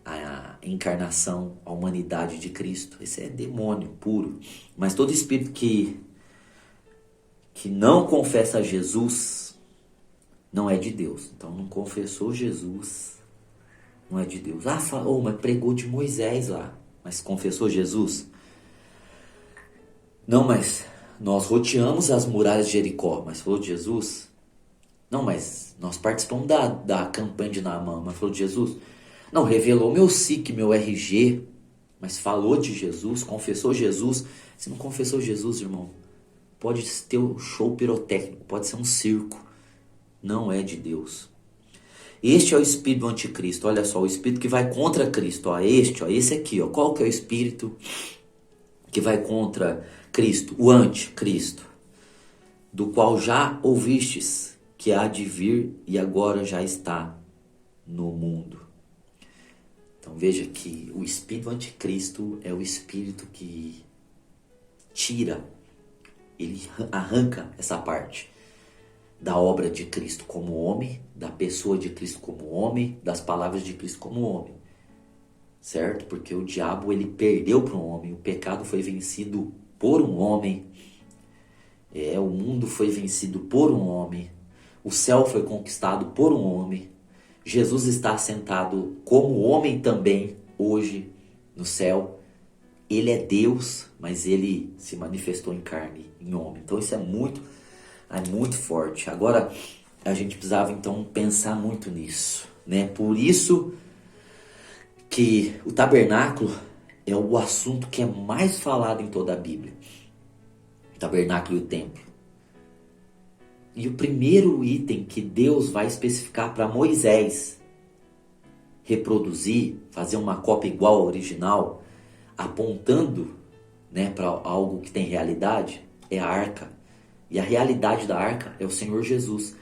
a encarnação, a humanidade de Cristo. Esse é demônio puro. Mas todo espírito que não confessa Jesus não é de Deus. Então não confessou Jesus, não é de Deus. Ah, mas pregou de Moisés lá, mas confessou Jesus? Não, mas nós rodeamos as muralhas de Jericó, mas falou de Jesus? Não, mas nós participamos da campanha de Naamã, mas falou de Jesus? Não, revelou meu SIC, meu RG, mas falou de Jesus, confessou Jesus. Se não confessou Jesus, irmão, pode ter um show pirotécnico, pode ser um circo, não é de Deus. Este é o espírito do anticristo, olha só, o espírito que vai contra Cristo, ó, esse aqui, ó, qual que é o espírito que vai contra Cristo? O anticristo, do qual já ouvistes que há de vir e agora já está no mundo. Então veja que o espírito anticristo é o espírito que tira, ele arranca essa parte da obra de Cristo como homem, da pessoa de Cristo como homem, das palavras de Cristo como homem. Certo? Porque o diabo ele perdeu para um homem, o pecado foi vencido por um homem, o mundo foi vencido por um homem, o céu foi conquistado por um homem. Jesus está assentado como homem também hoje no céu. Ele é Deus, mas ele se manifestou em carne, em homem. Então isso é muito forte. Agora a gente precisava então pensar muito nisso, né? Por isso que o tabernáculo é o assunto que é mais falado em toda a Bíblia. O tabernáculo e o templo. E o primeiro item que Deus vai especificar para Moisés reproduzir, fazer uma cópia igual ao original, apontando, né, para algo que tem realidade, é a arca. E a realidade da arca é o Senhor Jesus.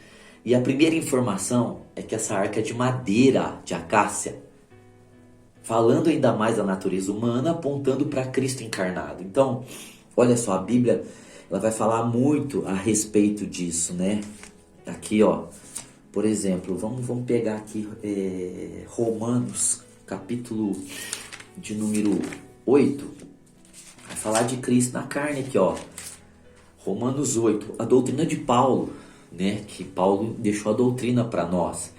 E a primeira informação é que essa arca é de madeira, de acácia. Falando ainda mais da natureza humana, apontando para Cristo encarnado. Então, olha só, a Bíblia ela vai falar muito a respeito disso, né? Aqui, ó, por exemplo, vamos pegar aqui Romanos, capítulo de número 8. Vai falar de Cristo na carne aqui, ó. Romanos 8, a doutrina de Paulo, né? Que Paulo deixou a doutrina para nós.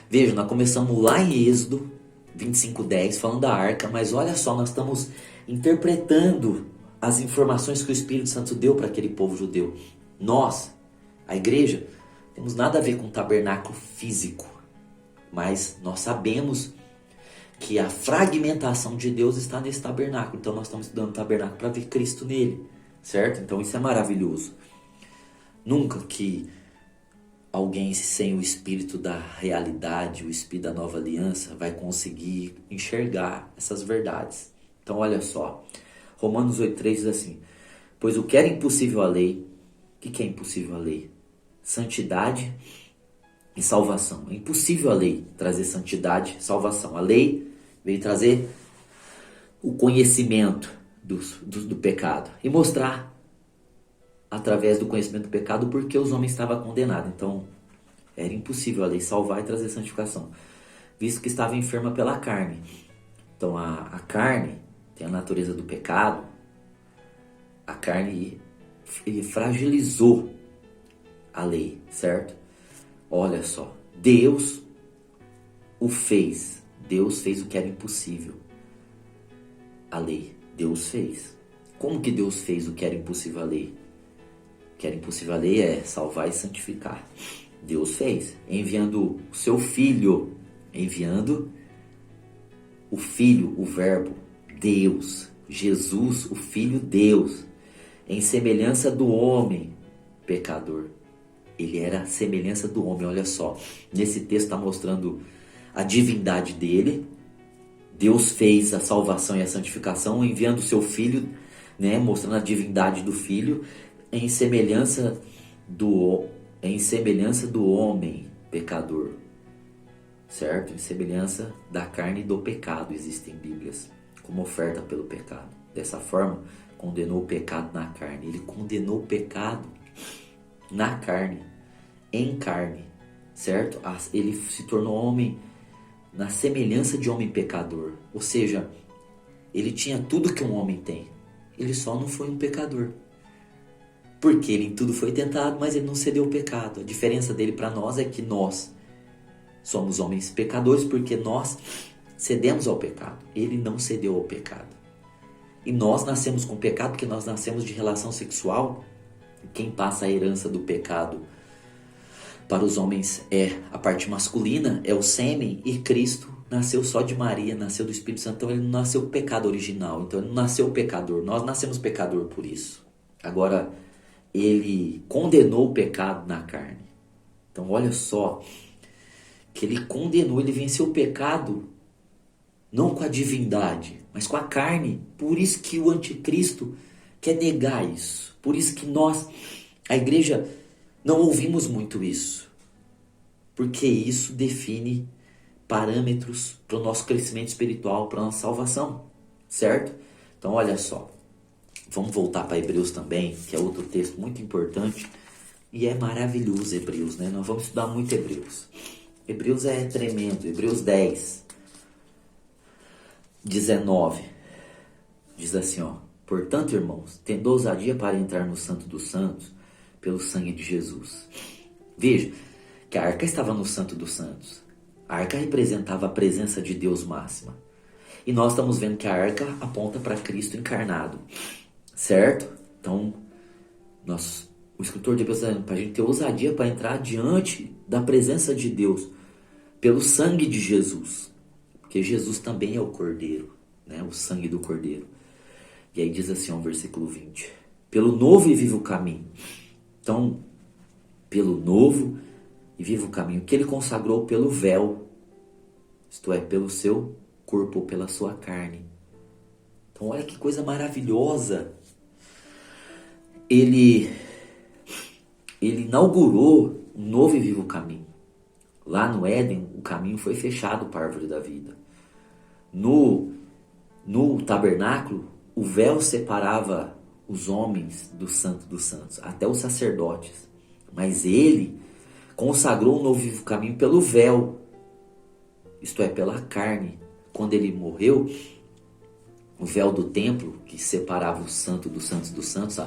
Veja, nós começamos lá em Êxodo 25:10, falando da arca, mas olha só, nós estamos interpretando as informações que o Espírito Santo deu para aquele povo judeu. Nós, a igreja, temos nada a ver com o tabernáculo físico, mas nós sabemos que a fragmentação de Deus está nesse tabernáculo. Então nós estamos estudando o tabernáculo para ver Cristo nele, certo? Então isso é maravilhoso. Nunca que alguém sem o espírito da realidade, o espírito da nova aliança, vai conseguir enxergar essas verdades. Então olha só, Romanos 8,3 diz assim: pois o que era impossível à lei, o que é impossível à lei? Santidade e salvação. É impossível a lei trazer santidade e salvação. A lei veio trazer o conhecimento do pecado e mostrar, através do conhecimento do pecado, porque os homens estavam condenados. Então, era impossível a lei salvar e trazer santificação, visto que estava enferma pela carne. Então, a carne tem a natureza do pecado. A carne fragilizou a lei, certo? Olha só, Deus o fez. Deus fez o que era impossível. A lei, Deus fez. Como que Deus fez o que era impossível a lei? O que era impossível a lei é salvar e santificar. Deus fez, enviando o seu Filho, enviando o Filho, o Verbo, Deus, Jesus, o Filho Deus, em semelhança do homem pecador. Ele era a semelhança do homem, olha só. Nesse texto está mostrando a divindade dele. Deus fez a salvação e a santificação enviando o seu Filho, né, mostrando a divindade do Filho em semelhança do homem pecador, certo? Em semelhança da carne e do pecado, existem Bíblias, como oferta pelo pecado. Dessa forma, condenou o pecado na carne. Ele condenou o pecado na carne, em carne, certo? Ele se tornou homem na semelhança de homem pecador. Ou seja, ele tinha tudo que um homem tem. Ele só não foi um pecador. Porque ele em tudo foi tentado, mas ele não cedeu ao pecado. A diferença dele para nós é que nós somos homens pecadores porque nós cedemos ao pecado. Ele não cedeu ao pecado. E nós nascemos com pecado porque nós nascemos de relação sexual. Quem passa a herança do pecado para os homens é a parte masculina, é o sêmen, e Cristo nasceu só de Maria, nasceu do Espírito Santo, então ele não nasceu pecado original, então ele não nasceu pecador, nós nascemos pecador por isso. Agora, ele condenou o pecado na carne. Então olha só, que ele condenou, ele venceu o pecado, não com a divindade, mas com a carne. Por isso que o anticristo quer negar isso. Por isso que nós, a igreja, não ouvimos muito isso. Porque isso define parâmetros para o nosso crescimento espiritual, para a nossa salvação. Certo? Então olha só. Vamos voltar para Hebreus também, que é outro texto muito importante. E é maravilhoso Hebreus, né? Nós vamos estudar muito Hebreus. Hebreus é tremendo. Hebreus 10, 19. Diz assim, ó. Portanto, irmãos, tendo ousadia para entrar no Santo dos Santos, pelo sangue de Jesus. Veja que a arca estava no Santo dos Santos. A arca representava a presença de Deus máxima. E nós estamos vendo que a arca aponta para Cristo encarnado. Certo? Então, o escritor de Hebreus está dizendo para a gente ter ousadia para entrar diante da presença de Deus pelo sangue de Jesus. Porque Jesus também é o Cordeiro, né? O sangue do Cordeiro. E aí diz assim, ó, versículo 20. Pelo novo e vivo caminho. Então, pelo novo e vivo caminho que ele consagrou pelo véu, isto é, pelo seu corpo ou pela sua carne. Então, olha que coisa maravilhosa. Ele inaugurou um novo e vivo caminho. Lá no Éden, o caminho foi fechado para a árvore da vida. No tabernáculo, o véu separava os homens do Santo dos Santos, até os sacerdotes. Mas ele consagrou um novo e vivo caminho pelo véu, isto é, pela carne. Quando ele morreu, o véu do templo, que separava o santo dos santos dos santos,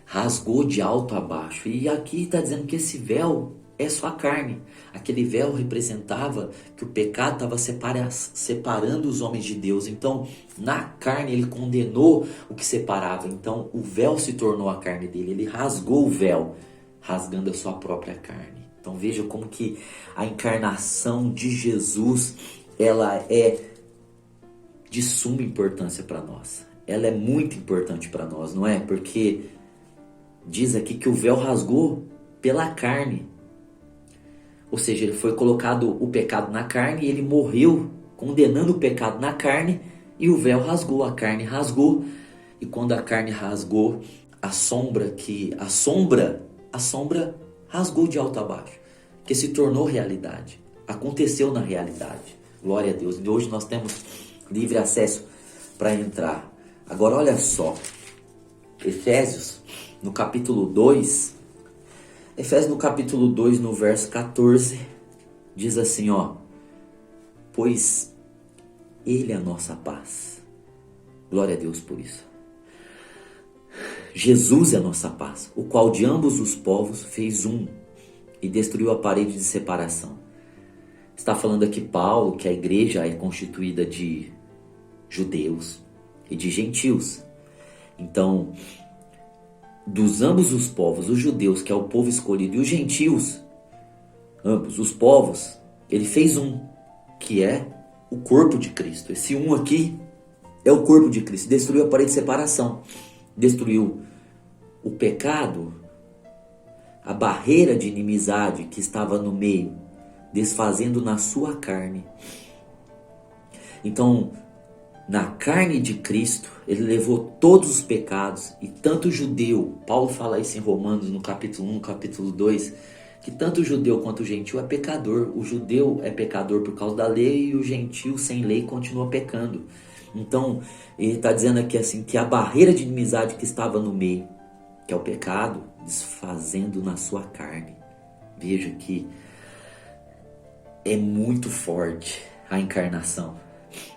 rasgou de alto a baixo. E aqui está dizendo que esse véu é só a carne. Aquele véu representava que o pecado estava separando os homens de Deus. Então, na carne, ele condenou o que separava. Então, o véu se tornou a carne dele. Ele rasgou o véu, rasgando a sua própria carne. Então, veja como que a encarnação de Jesus, ela é de suma importância para nós. Ela é muito importante para nós, não é? Porque diz aqui que o véu rasgou pela carne. Ou seja, ele foi colocado o pecado na carne e ele morreu condenando o pecado na carne e o véu rasgou, a carne rasgou. E quando a carne rasgou, a sombra rasgou de alto a baixo, que se tornou realidade. Aconteceu na realidade. Glória a Deus. E hoje nós temos livre acesso para entrar. Agora olha só. Efésios, no capítulo 2, no verso 14, diz assim, ó: pois Ele é a nossa paz. Glória a Deus por isso. Jesus é a nossa paz, o qual de ambos os povos fez um e destruiu a parede de separação. Está falando aqui Paulo que a igreja é constituída de judeus e de gentios. Então, dos ambos os povos, os judeus, que é o povo escolhido, e os gentios, ambos os povos, ele fez um, que é o corpo de Cristo. Esse um aqui é o corpo de Cristo. Destruiu a parede de separação. Destruiu o pecado, a barreira de inimizade que estava no meio, desfazendo na sua carne. Então, na carne de Cristo, ele levou todos os pecados, e tanto o judeu, Paulo fala isso em Romanos no capítulo 1, capítulo 2, que tanto o judeu quanto o gentil é pecador. O judeu é pecador por causa da lei e o gentil sem lei continua pecando. Então, ele está dizendo aqui assim, que a barreira de inimizade que estava no meio, que é o pecado, desfazendo na sua carne. Veja que é muito forte a encarnação.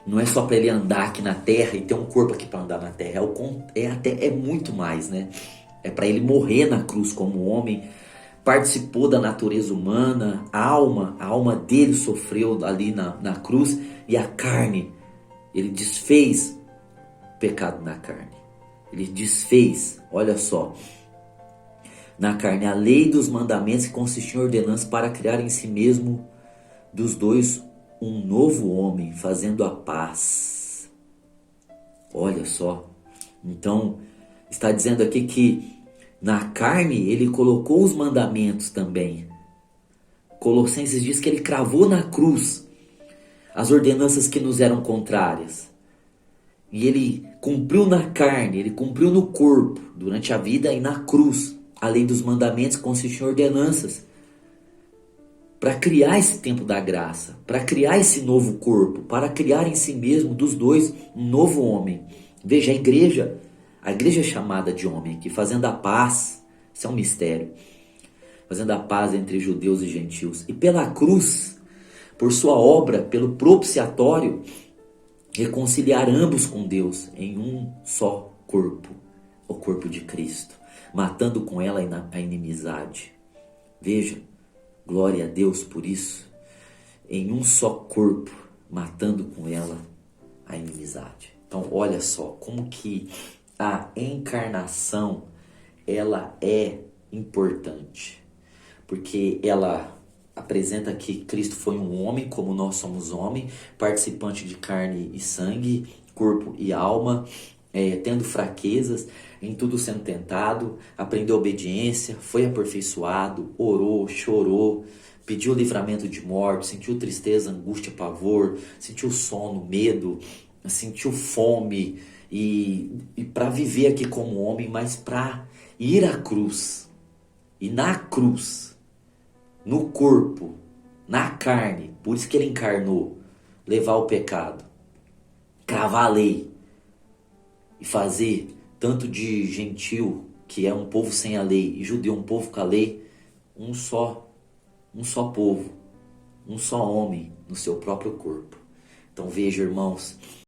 Não é só para ele andar aqui na terra e ter um corpo aqui para andar na terra. É muito mais, né? É para ele morrer na cruz como homem. Participou da natureza humana. A alma dele sofreu ali na cruz. E a carne, ele desfez o pecado na carne. Ele desfez, olha só, na carne a lei dos mandamentos que consistiam em ordenanças para criar em si mesmo dos dois um novo homem, fazendo a paz. Olha só. Então, está dizendo aqui que na carne ele colocou os mandamentos também. Colossenses diz que ele cravou na cruz as ordenanças que nos eram contrárias. E ele cumpriu na carne, ele cumpriu no corpo, durante a vida e na cruz, a lei dos mandamentos que consiste em ordenanças, para criar esse tempo da graça, para criar esse novo corpo, para criar em si mesmo dos dois um novo homem. Veja, a igreja é chamada de homem aqui, fazendo a paz, isso é um mistério, fazendo a paz entre judeus e gentios. E pela cruz, por sua obra, pelo propiciatório, reconciliar ambos com Deus em um só corpo, o corpo de Cristo, matando com ela a inimizade. Veja, glória a Deus por isso, em um só corpo, matando com ela a inimizade. Então olha só como que a encarnação ela é importante, porque ela apresenta que Cristo foi um homem como nós somos homem, participante de carne e sangue, corpo e alma, tendo fraquezas, em tudo sendo tentado, aprendeu obediência, foi aperfeiçoado, orou, chorou, pediu livramento de morte, sentiu tristeza, angústia, pavor, sentiu sono, medo, sentiu fome, e para viver aqui como homem, mas para ir à cruz, e na cruz, no corpo, na carne, por isso que ele encarnou, levar o pecado, cravar a lei e fazer tanto de gentil, que é um povo sem a lei, e judeu, um povo com a lei, um só povo, um só homem no seu próprio corpo. Então veja, irmãos,